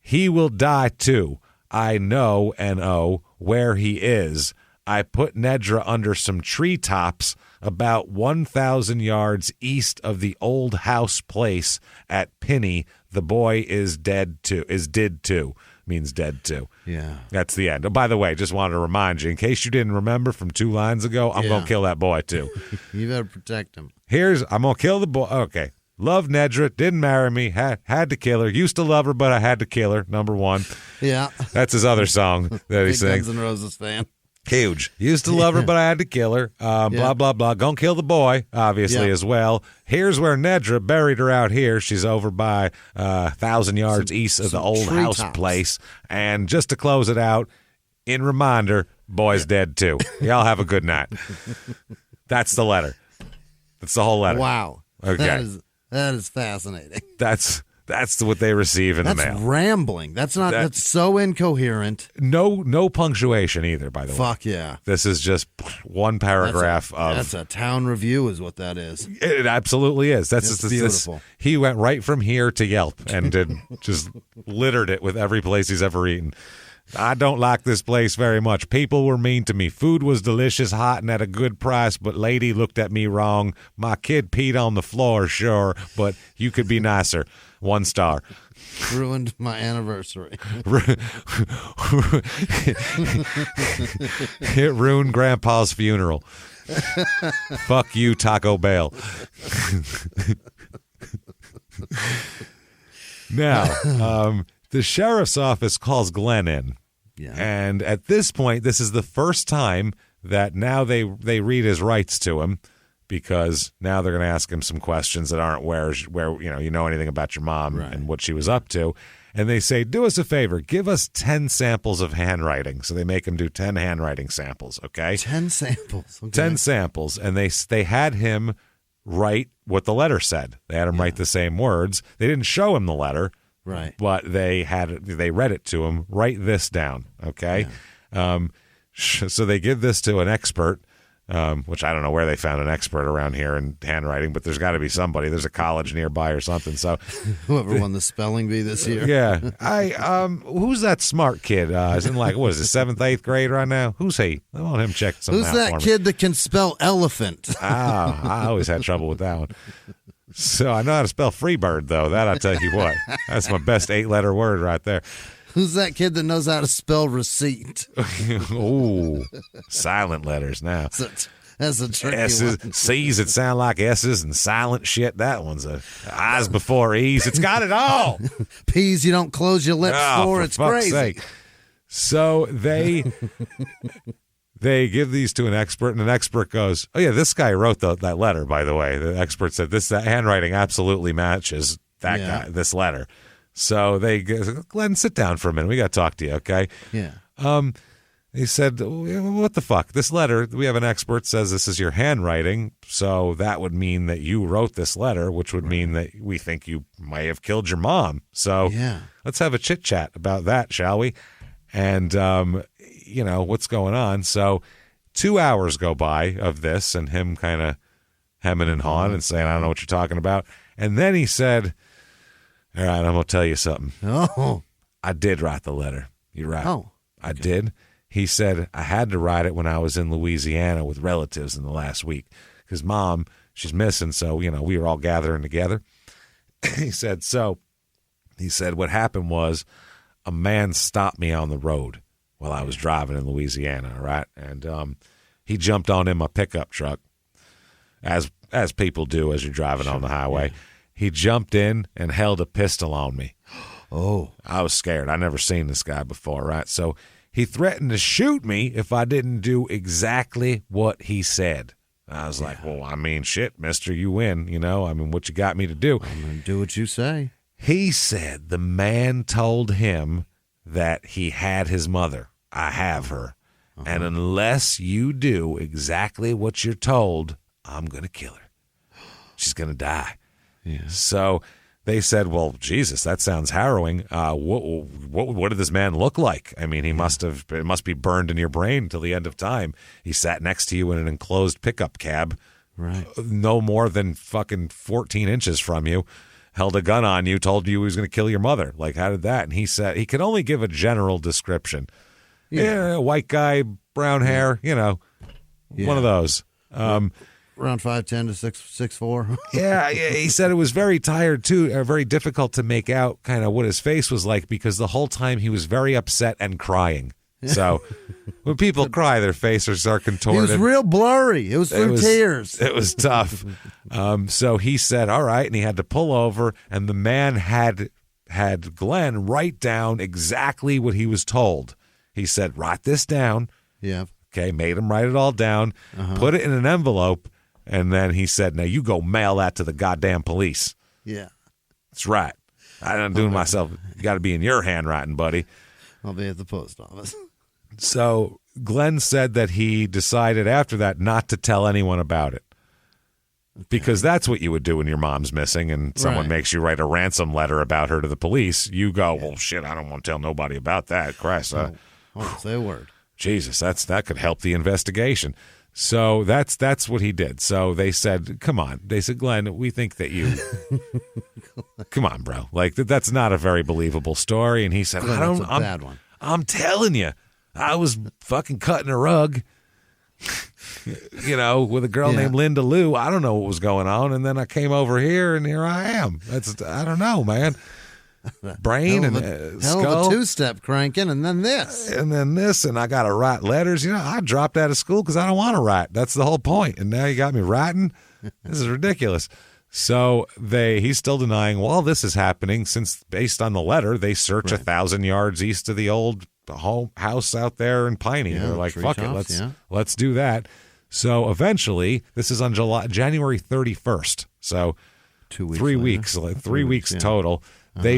He will die, too. I know, N-O, where he is. I put Nedra under some treetops about 1,000 yards east of the old house place at Pinny. The boy is dead, too. Is did, too. Means dead, too. Yeah. That's the end. Oh, by the way, just wanted to remind you, in case you didn't remember from 2 lines ago, I'm going to kill that boy, too. You better protect him. I'm going to kill the boy. Okay. Loved Nedra, didn't marry me, had to kill her. Used to love her, but I had to kill her, number 1. Yeah. That's his other song that he Big sings. Guns N' Roses fan. Huge. Used to love her, but I had to kill her. Blah, blah, blah. Gonna kill the boy, obviously, as well. Here's where Nedra buried her out here. She's over by 1,000 yards east of the old house place. And just to close it out, in reminder, boy's dead too. Y'all have a good night. That's the letter. That's the whole letter. Wow. Okay. That is fascinating. That's what they receive in the mail. That's rambling. That's so incoherent. No punctuation either, by the way. Fuck yeah. This is just one paragraph That's a town review is what that is. It absolutely is. That's beautiful. He went right from here to Yelp and just littered it with every place he's ever eaten. I don't like this place very much. People were mean to me. Food was delicious, hot, and at a good price, but lady looked at me wrong. My kid peed on the floor, sure, but you could be nicer. 1 star. Ruined my anniversary. It ruined Grandpa's funeral. Fuck you, Taco Bell. Now, the sheriff's office calls Glenn in. Yeah. And at this point, this is the first time that now they read his rights to him, because now they're going to ask him some questions that aren't where you know anything about your mom and what she was up to. And they say, do us a favor, give us 10 samples of handwriting. So they make him do 10 handwriting samples, okay? 10 samples. Okay. 10 samples. And they had him write what the letter said. They had him write the same words. They didn't show him the letter. Right. But they read it to him. Write this down, okay? Yeah. So they give this to an expert, which I don't know where they found an expert around here in handwriting, but there's got to be somebody. There's a college nearby or something. So whoever won the spelling bee this year. Yeah. Who's that smart kid? Is in what is it, 7th, 8th grade right now? Who's he? I want him check something out. Who's that kid that can spell elephant? I always had trouble with that one. So I know how to spell Freebird, though. That I'll tell you what. That's my best 8-letter word right there. Who's that kid that knows how to spell receipt? Ooh, silent letters now. That's a tricky S's, one. C's that sound like S's and silent shit. That one's a I's before E's. It's got it all. P's you don't close your lips for. It's fuck's crazy. Sake. So they give these to an expert, and an expert goes, "Oh yeah, this guy wrote that letter. By the way, the expert said that handwriting absolutely matches that guy. This letter." So they go, Glenn, sit down for a minute. We got to talk to you, okay? Yeah. He said, what the fuck? This letter, we have an expert says this is your handwriting, so that would mean that you wrote this letter, which would mean that we think you may have killed your mom. So let's have a chit-chat about that, shall we? And, what's going on? So 2 hours go by of this and him kind of hemming and hawing and saying, I don't know what you're talking about. And then he said, all right, I'm going to tell you something. Oh. I did write the letter. You're right. Oh. Okay. I did. He said, I had to write it when I was in Louisiana with relatives in the last week because Mom, she's missing, so, we were all gathering together. He said, what happened was a man stopped me on the road while I was driving in Louisiana, right? And he jumped on in my pickup truck, as people do as you're driving on the highway. Yeah. He jumped in and held a pistol on me. Oh. I was scared. I never seen this guy before, right? So he threatened to shoot me if I didn't do exactly what he said. I was like, well, I mean, shit, mister, you win, what you got me to do? I'm going to do what you say. He said the man told him that he had his mother. I have her. Uh-huh. And unless you do exactly what you're told, I'm going to kill her. She's going to die. Yeah. So they said, well, Jesus, that sounds harrowing. What did this man look like? I mean, it must be burned in your brain till the end of time. He sat next to you in an enclosed pickup cab, right? No more than fucking 14 inches from you, held a gun on you, told you he was going to kill your mother. Like, how did that? And he said he could only give a general description. Yeah, white guy, brown hair, one of those. Around 5'10" to 6'4". Yeah. He said it was very tired, too, very difficult to make out kind of what his face was like because the whole time he was very upset and crying. So when people cry, their faces are contorted. He was real blurry. It was through tears. It was tough. So he said, all right, and he had to pull over, and the man had Glenn write down exactly what he was told. He said, write this down. Yeah. Okay, made him write it all down, put it in an envelope, and then he said, now you go mail that to the goddamn police. Yeah. That's right. I'm doing myself. You got to be in your handwriting, buddy. I'll be at the post office. So Glenn said that he decided after that not to tell anyone about it. Okay. Because that's what you would do when your mom's missing and someone makes you write a ransom letter about her to the police. You go, well, shit, I don't want to tell nobody about that. Christ. Oh, say a word. Jesus, that could help the investigation. So that's what he did. So they said, come on. They said, Glenn, we think that you come on, bro. Like that's not a very believable story. And he said, Glenn, that's a bad one. I'm telling you, I was fucking cutting a rug, with a girl named Linda Lou. I don't know what was going on. And then I came over here, and here I am. I don't know, man. Brain and skull. Hell of a two-step cranking, and then this. And I got to write letters. I dropped out of school because I don't want to write. That's the whole point. And now you got me writing? This is ridiculous. So he's still denying, well, this is happening since, based on the letter, they search 1,000 yards east of the old house out there in Piney. They're like, fuck it, let's do that. So eventually, this is on January 31st. So 2 weeks 3 weeks, like 3 weeks total. They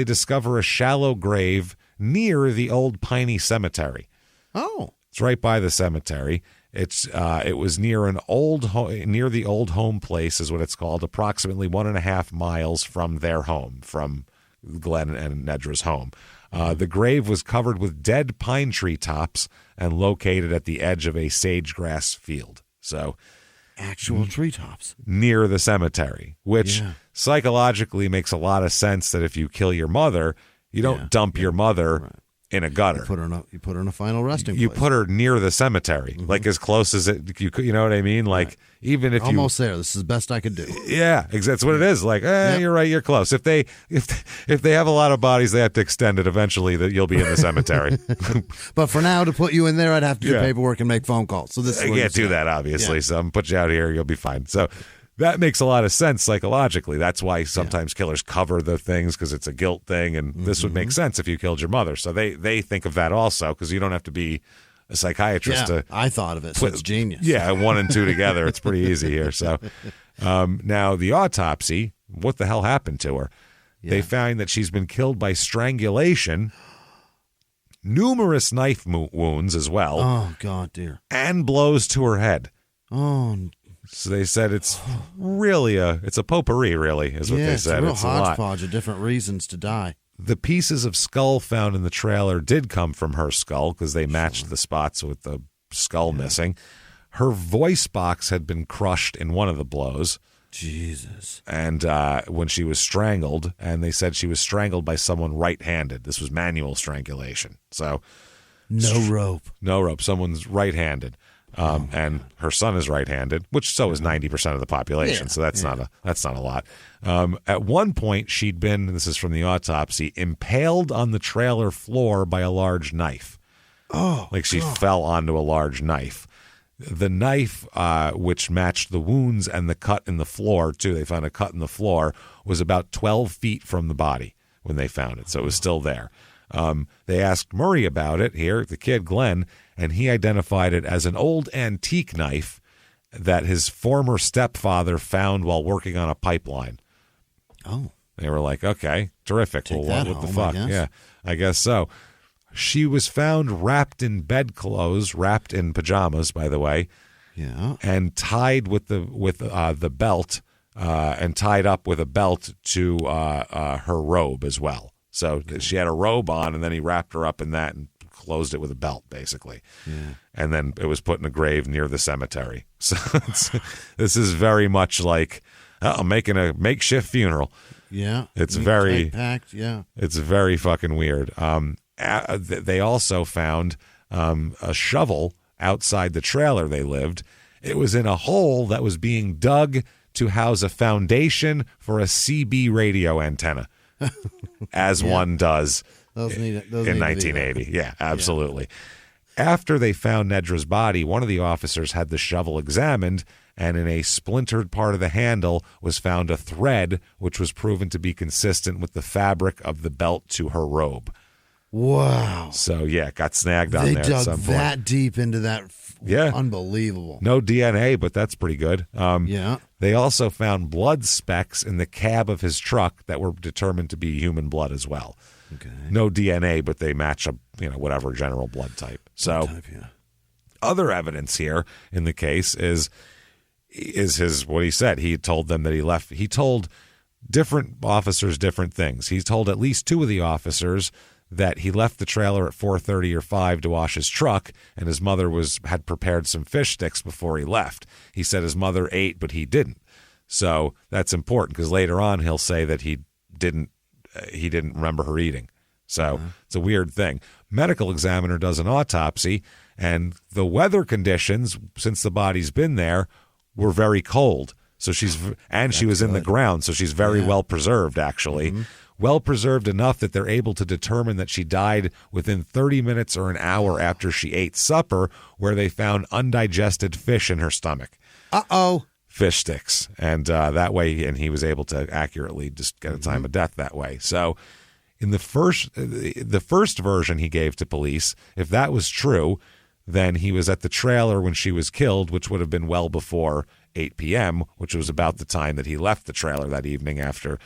discover a shallow grave near the old Piney Cemetery. Oh. It's right by the cemetery. It was near near the old home place is what it's called, approximately 1.5 miles from their home, from Glenn and Nedra's home. The grave was covered with dead pine tree tops and located at the edge of a sage-grass field. So, actual treetops near the cemetery, which psychologically makes a lot of sense. That if you kill your mother, you don't dump your mother in a gutter. You put her in a final resting place. You put her near the cemetery, like as close as you could. You know what I mean? Like even if almost there. This is the best I could do. Yeah, that's what it is. Like, you're right. You're close. If they have a lot of bodies, they have to extend it eventually. That you'll be in the cemetery. But for now, to put you in there, I'd have to do paperwork and make phone calls. So this is I can't do that, obviously. Yeah. So I'm gonna put you out here. You'll be fine. So. That makes a lot of sense psychologically. That's why sometimes killers cover the things, because it's a guilt thing, and this would make sense if you killed your mother. So they think of that also, because you don't have to be a psychiatrist to. I thought of it. So it's genius. Yeah, 1 and 2 together. It's pretty easy here. So now the autopsy, what the hell happened to her? Yeah. They find that she's been killed by strangulation, numerous knife wounds as well. Oh, God, dear. And blows to her head. Oh, so they said it's really it's a potpourri, really, is what they said. It's a real hodgepodge of different reasons to die. The pieces of skull found in the trailer did come from her skull, because they matched the spots with the skull missing. Her voice box had been crushed in one of the blows. Jesus. And when she was strangled, and they said she was strangled by someone right-handed. This was manual strangulation. So no rope. Someone's right-handed. And her son is right-handed, which so is 90% of the population. So that's not a lot. At one point, she'd been, this is from the autopsy, impaled on the trailer floor by a large knife. Oh, like she fell onto a large knife. The knife, which matched the wounds and the cut in the floor too, they found a cut in the floor, was about 12 feet from the body when they found it. So it was still there. They asked Murray about it here, the kid Glenn, and he identified it as an old antique knife that his former stepfather found while working on a pipeline. Oh. They were like, okay, terrific. Take well, what the fuck? Yeah, I guess so. She was found wrapped in bedclothes, wrapped in pajamas, by the way. Yeah. And tied with the belt, and tied up with a belt to her robe as well. So she had a robe on, and then he wrapped her up in that and closed it with a belt, basically. Yeah. And then it was put in a grave near the cemetery. So this is very much like I'm making a makeshift funeral. Yeah. It's very packed. Yeah. It's very fucking weird. They also found a shovel outside the trailer they lived. It was in a hole that was being dug to house a foundation for a CB radio antenna. As one does in 1980. Yeah, absolutely. Yeah. After they found Nedra's body, one of the officers had the shovel examined, and in a splintered part of the handle was found a thread, which was proven to be consistent with the fabric of the belt to her robe. Wow. So, it got snagged on there at some point. They dug that deep into that. Yeah. Unbelievable. No DNA, but that's pretty good. Yeah. They also found blood specks in the cab of his truck that were determined to be human blood as well. Okay. No DNA, but they match whatever general blood type. So other evidence here in the case is his what he said. He told them that he told different officers different things. He told at least 2 of the officers that he left the trailer at 4:30 or 5 to wash his truck, and his mother had prepared some fish sticks before he left. He said his mother ate, but he didn't. So that's important, because later on he'll say that he didn't remember her eating. So it's a weird thing. medical examiner does an autopsy, and the weather conditions, since the body's been there, were very cold. So she was in the ground, so she's very well preserved, actually. Mm-hmm. Well preserved enough that they're able to determine that she died within 30 minutes or an hour after she ate supper, where they found undigested fish in her stomach. Uh-oh. Fish sticks. And that way, and he was able to accurately just get a time of death that way. So in the first version he gave to police, if that was true, then he was at the trailer when she was killed, which would have been well before 8 p.m., which was about the time that he left the trailer that evening after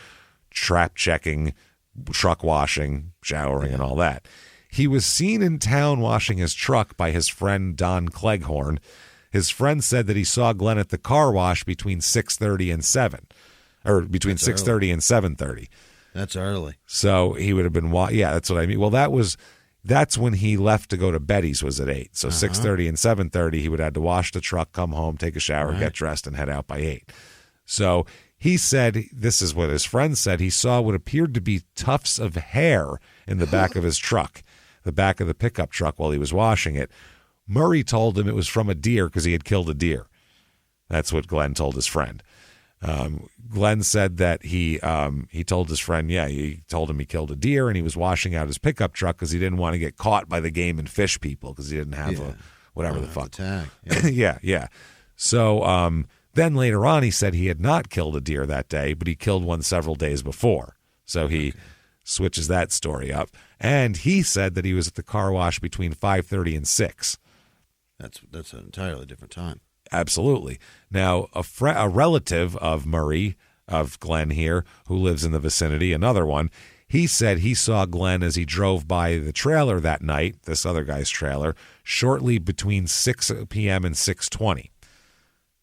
trap checking, truck washing, showering, and all that. He was seen in town washing his truck by his friend Don Cleghorn. His friend said that he saw Glenn at the car wash between 6:30 and 7, or between 6:30 and 7:30. That's early. So he would have been, that's what I mean. Well, that's when he left to go to Betty's, was at 8. So 6:30 and 7:30, he would have to wash the truck, come home, take a shower, get dressed, and head out by 8. So he said, this is what his friend said, he saw what appeared to be tufts of hair in the back of his truck, the back of the pickup truck while he was washing it. Murray told him it was from a deer because he had killed a deer. That's what Glenn told his friend. Glenn said that he told his friend, he told him he killed a deer, and he was washing out his pickup truck because he didn't want to get caught by the game and fish people because he didn't have whatever the fuck. Tag. Yeah. So then later on he said he had not killed a deer that day, but he killed one several days before. So he switches that story up. And he said that he was at the car wash between 5:30 and 6. That's an entirely different time. Absolutely. Now, a relative of Murray, of Glenn here, who lives in the vicinity, another one, he said he saw Glenn as he drove by the trailer that night, this other guy's trailer, shortly between 6 p.m. and 6:20.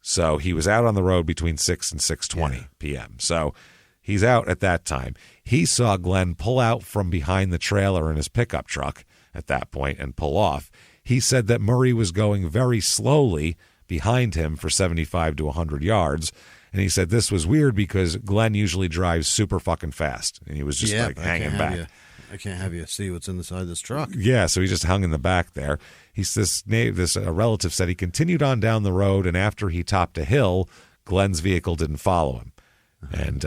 So he was out on the road between 6 and 6:20 p.m. So he's out at that time. He saw Glenn pull out from behind the trailer in his pickup truck at that point and pull off. He said that Murray was going very slowly behind him for 75 to 100 yards. And he said this was weird because Glenn usually drives super fucking fast. And he was just hanging back. I can't have you see what's inside this truck. Yeah, so he just hung in the back there. This relative said he continued on down the road, and after he topped a hill, Glenn's vehicle didn't follow him. And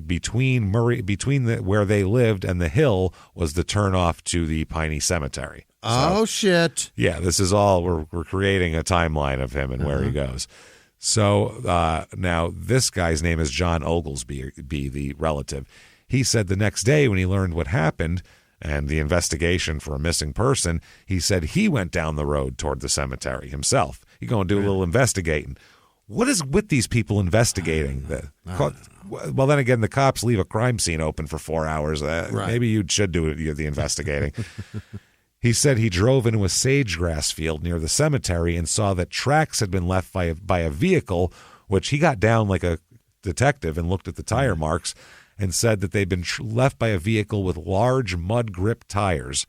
between where they lived and the hill was the turnoff to the Piney Cemetery. So, shit. Yeah, this is all, we're creating a timeline of him and where he goes. So now this guy's name is John Oglesby, the relative. He said the next day when he learned what happened and the investigation for a missing person, he said he went down the road toward the cemetery himself. He go and do a little investigating. What is with these people investigating? Well, then again, the cops leave a crime scene open for 4 hours. Maybe you should do the investigating. He said he drove into a sage-grass field near the cemetery and saw that tracks had been left by a vehicle, which he got down like a detective and looked at the tire marks and said that they'd been left by a vehicle with large mud-grip tires,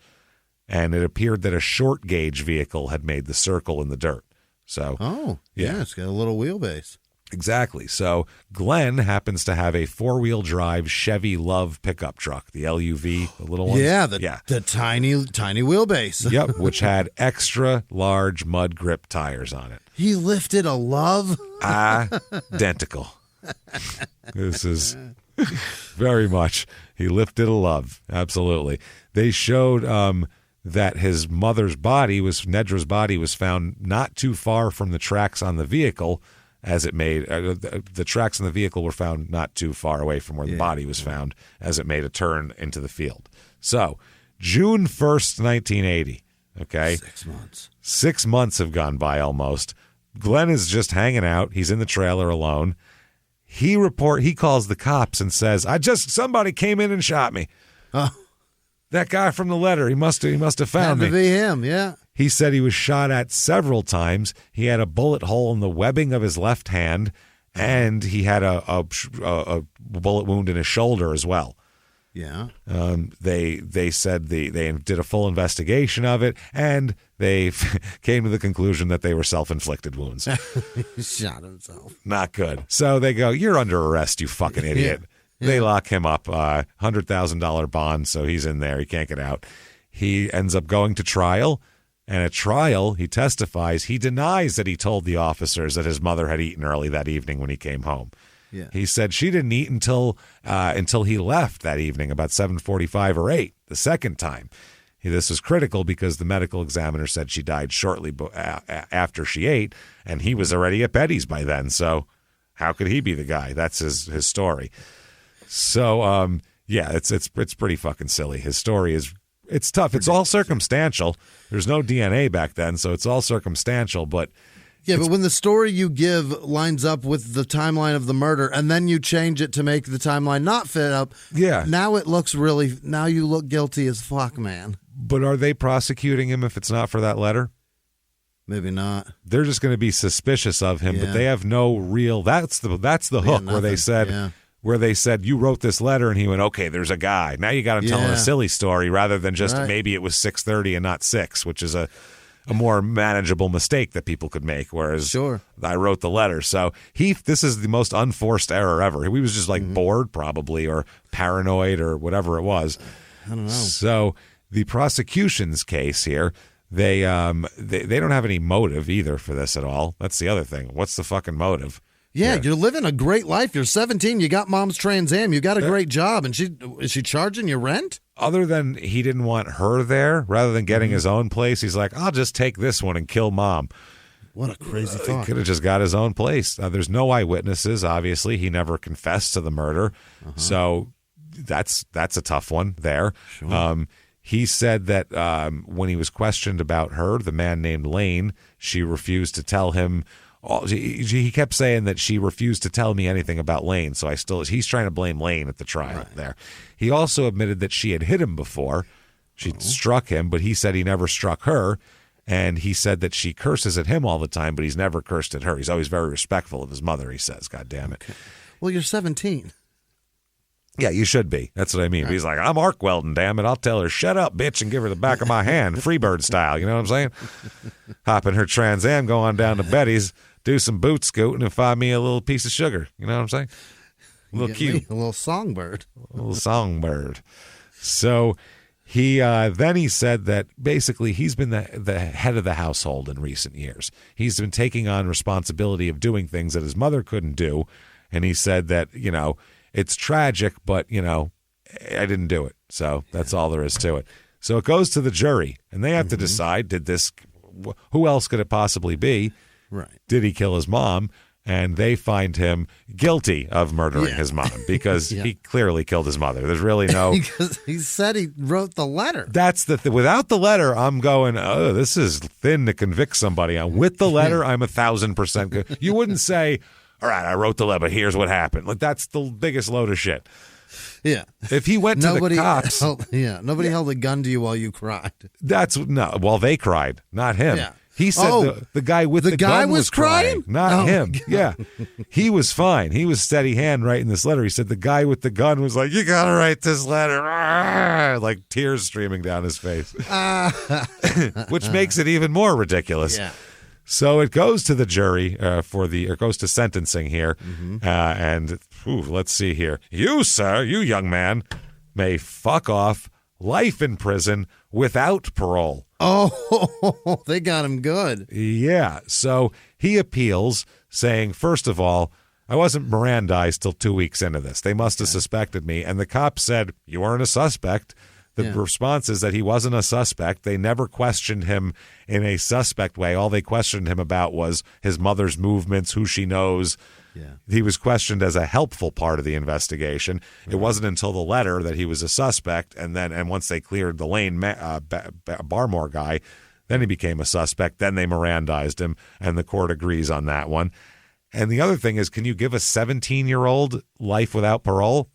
and it appeared that a short-gauge vehicle had made the circle in the dirt. So, it's got a little wheelbase. Exactly. So Glenn happens to have a 4-wheel-drive Chevy Love pickup truck, the LUV, the little one. The tiny wheelbase. Yep, which had extra large mud grip tires on it. He lifted a Love? Identical. This is very much. He lifted a Love. Absolutely. They showed that his mother's body Nedra's body was found not too far from the tracks on the vehicle, as it made the tracks in the vehicle were found not too far away from where the body was found, as it made a turn into the field. So June 1st, 1980. Okay. 6 months. 6 months have gone by almost. Glenn is just hanging out. He's in the trailer alone. He calls the cops and says, somebody came in and shot me. Oh. That guy from the letter, he must have found me. Had to be him, yeah. He said he was shot at several times. He had a bullet hole in the webbing of his left hand, and he had a bullet wound in his shoulder as well. Yeah. They said they did a full investigation of it, and they came to the conclusion that they were self-inflicted wounds. He shot himself. Not good. So they go, "You're under arrest, you fucking idiot." Yeah. They lock him up, $100,000 bond, so he's in there. He can't get out. he ends up going to trial. And at trial, he testifies. He denies that he told the officers that his mother had eaten early that evening when he came home. Yeah. He said she didn't eat until he left that evening, about 7:45 or 8, the second time. This was critical because the medical examiner said she died shortly after she ate, and he was already at Betty's by then. So how could he be the guy? That's his story. So, yeah, it's pretty fucking silly. His story is... It's tough. It's all circumstantial. There's no DNA back then, so it's all circumstantial. But but when the story you give lines up with the timeline of the murder, and then you change it to make the timeline not fit up, now it looks really. Now you look guilty as fuck, man. But are they prosecuting him if it's not for that letter? Maybe not. They're just going to be suspicious of him, but they have no real. That's the hook where they said. Yeah. Where they said, you wrote this letter, and he went, okay, there's a guy. Now you got him telling a silly story rather than just maybe it was 6:30 and not 6, which is a more manageable mistake that people could make, whereas I wrote the letter. So this is the most unforced error ever. He was just like bored probably or paranoid or whatever it was. I don't know. So the prosecution's case here, they don't have any motive either for this at all. That's the other thing. What's the fucking motive? Yeah, you're living a great life. You're 17. You got mom's Trans Am. You got a great job. And is she charging you rent? Other than he didn't want her there, rather than getting his own place, he's like, I'll just take this one and kill mom. What a crazy thought. He could have just got his own place. There's no eyewitnesses, obviously. He never confessed to the murder. So that's a tough one there. Sure. He said that when he was questioned about her, the man named Lane, she refused to tell him. He kept saying that she refused to tell me anything about Lane, so he's trying to blame Lane at the trial there. He also admitted that she had hit him before. She'd struck him, but he said he never struck her, and he said that she curses at him all the time, but he's never cursed at her. He's always very respectful of his mother, he says. God damn it. Okay. Well, you're 17. Yeah, you should be. That's what I mean. Right. He's like, I'm arc welding, damn it. I'll tell her, shut up, bitch, and give her the back of my hand, Freebird style. You know what I'm saying? Hop in her Trans Am, go on down to Betty's, do some boot scooting, and find me a little piece of sugar. You know what I'm saying? A little cute. A little songbird. A little songbird. So he said that basically he's been the head of the household in recent years. He's been taking on responsibility of doing things that his mother couldn't do. And he said that, it's tragic, but, I didn't do it. So that's all there is to it. So it goes to the jury, and they have to decide, who else could it possibly be? Right. Did he kill his mom? And they find him guilty of murdering his mom because he clearly killed his mother. There's really no... Because he said he wrote the letter. That's the without the letter, I'm going, oh, this is thin to convict somebody on. With the letter, I'm 1,000% good. You wouldn't say, all right, I wrote the letter, but here's what happened. Like, that's the biggest load of shit. Yeah. If he went to the cops... Nobody held a gun to you while you cried. Well, they cried, not him. Yeah. He said the guy with the gun was crying, not him. God. Yeah, he was fine. He was steady hand writing this letter. He said the guy with the gun was like, "You gotta write this letter," like tears streaming down his face, which makes it even more ridiculous. Yeah. So it goes to the jury it goes to sentencing here, and let's see here. You, sir, you young man, may fuck off. Life in prison without parole. Oh, they got him good. Yeah. So he appeals, saying, first of all, I wasn't Mirandized till 2 weeks into this. They must have suspected me. And the cop said, you weren't a suspect. The response is that he wasn't a suspect. They never questioned him in a suspect way. All they questioned him about was his mother's movements, who she knows. Yeah. He was questioned as a helpful part of the investigation. It wasn't until the letter that he was a suspect, and once they cleared the Lane Barmore guy, then he became a suspect. Then they Mirandized him, and the court agrees on that one. And the other thing is, can you give a 17-year-old life without parole?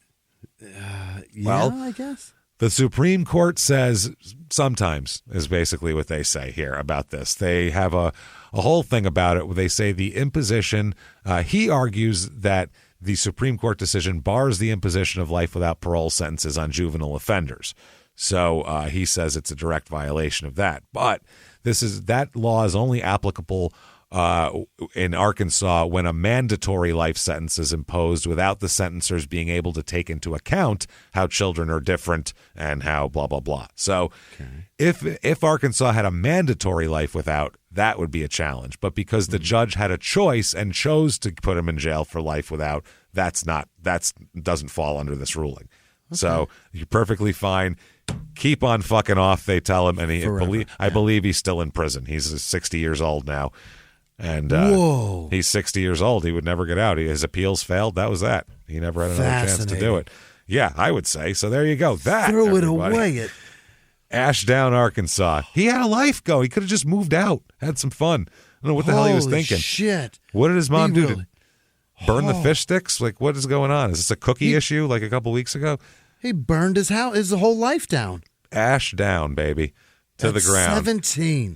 I guess. The Supreme Court says sometimes, is basically what they say here about this. They have a whole thing about it where they say the imposition, he argues that the Supreme Court decision bars the imposition of life without parole sentences on juvenile offenders. So he says it's a direct violation of that. But that law is only applicable in Arkansas when a mandatory life sentence is imposed without the sentencers being able to take into account how children are different and how blah, blah, blah. So if Arkansas had a mandatory life without, that would be a challenge. But because the judge had a choice and chose to put him in jail for life without, that doesn't fall under this ruling. Okay. So you're perfectly fine. Keep on fucking off, they tell him. And I believe he's still in prison. He's 60 years old now. And he's 60 years old. He would never get out. His appeals failed. That was that. He never had another chance to do it. Yeah, I would say. So there you go. Throw it away. Ashdown, Arkansas. He had a life go. He could have just moved out, had some fun. I don't know what the hell he was thinking. Shit. What did his mom do? To burn the fish sticks? Like, what is going on? Is this a cookie issue like a couple weeks ago? He burned his whole life down. Ashdown, baby. To the ground.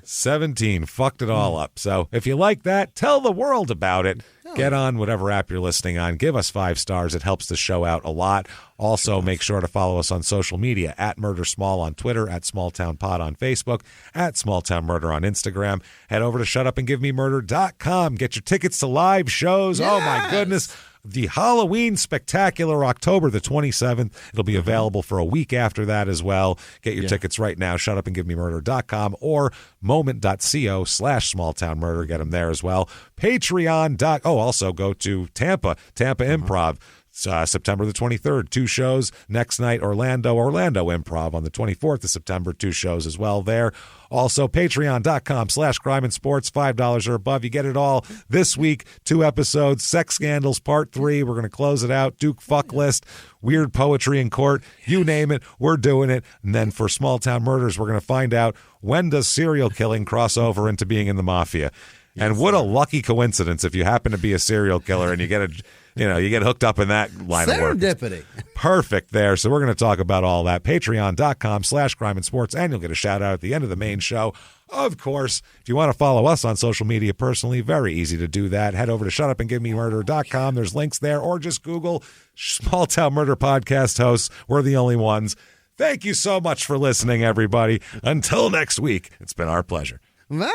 17. Fucked it all up. So if you like that, tell the world about it. Get on whatever app you're listening on. Give us 5 stars. It helps the show out a lot. Also, make sure to follow us on social media at Murder Small on Twitter, at SmallTownPod on Facebook, at SmallTownMurder on Instagram. Head over to shutupandgivememurder.com. Get your tickets to live shows. Yes. Oh, my goodness. The Halloween Spectacular, October the 27th. It'll be available for a week after that as well. Get your tickets right now, shutupandgivememurder.com or moment.co/smalltownmurder. Get them there as well. Patreon. Also go to Tampa Improv. September the 23rd, 2 shows. Next night, Orlando Improv on the 24th of September, 2 shows as well there. Also, patreon.com/crime and sports, $5 or above. You get it all this week. 2 episodes, Sex Scandals Part 3. We're going to close it out. Duke Fuck List, Weird Poetry in Court. You name it, we're doing it. And then for Small Town Murders, we're going to find out, when does serial killing cross over into being in the mafia? And what a lucky coincidence if you happen to be a serial killer and you get you get hooked up in that line of work. Serendipity. Perfect there. So we're going to talk about all that. Patreon.com/crime and sports, and you'll get a shout out at the end of the main show. Of course, if you want to follow us on social media personally, very easy to do that. Head over to shutupandgivememurder.com. There's links there, or just Google Small Town Murder Podcast hosts. We're the only ones. Thank you so much for listening, everybody. Until next week, it's been our pleasure. Bye.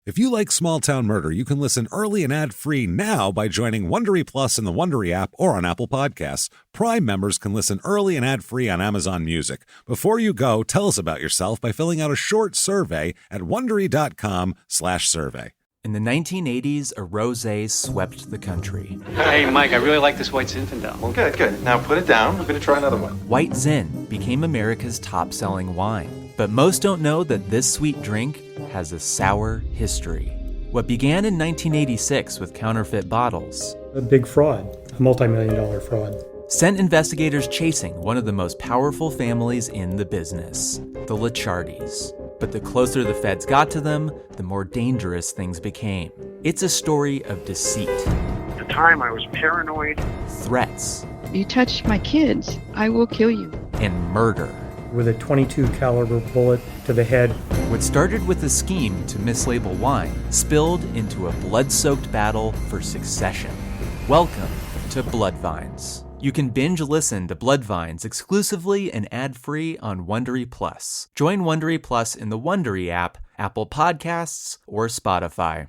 If you like Small Town Murder, you can listen early and ad-free now by joining Wondery Plus in the Wondery app or on Apple Podcasts. Prime members can listen early and ad-free on Amazon Music. Before you go, tell us about yourself by filling out a short survey at Wondery.com/survey. In the 1980s, a rosé swept the country. Hey, Mike, I really like this White Zinfandel. Well, good. Now put it down. We're going to try another one. White Zin became America's top-selling wine. But most don't know that this sweet drink has a sour history. What began in 1986 with counterfeit bottles, a big fraud, a multi-million-dollar fraud, sent investigators chasing one of the most powerful families in the business, the Licciardis. But the closer the feds got to them, the more dangerous things became. It's a story of deceit. At the time, I was paranoid. Threats. You touch my kids, I will kill you. And murder. With a .22 caliber bullet to the head. What started with a scheme to mislabel wine spilled into a blood-soaked battle for succession. Welcome to Bloodvines. You can binge listen to Bloodvines exclusively and ad-free on Wondery Plus. Join Wondery Plus in the Wondery app, Apple Podcasts, or Spotify.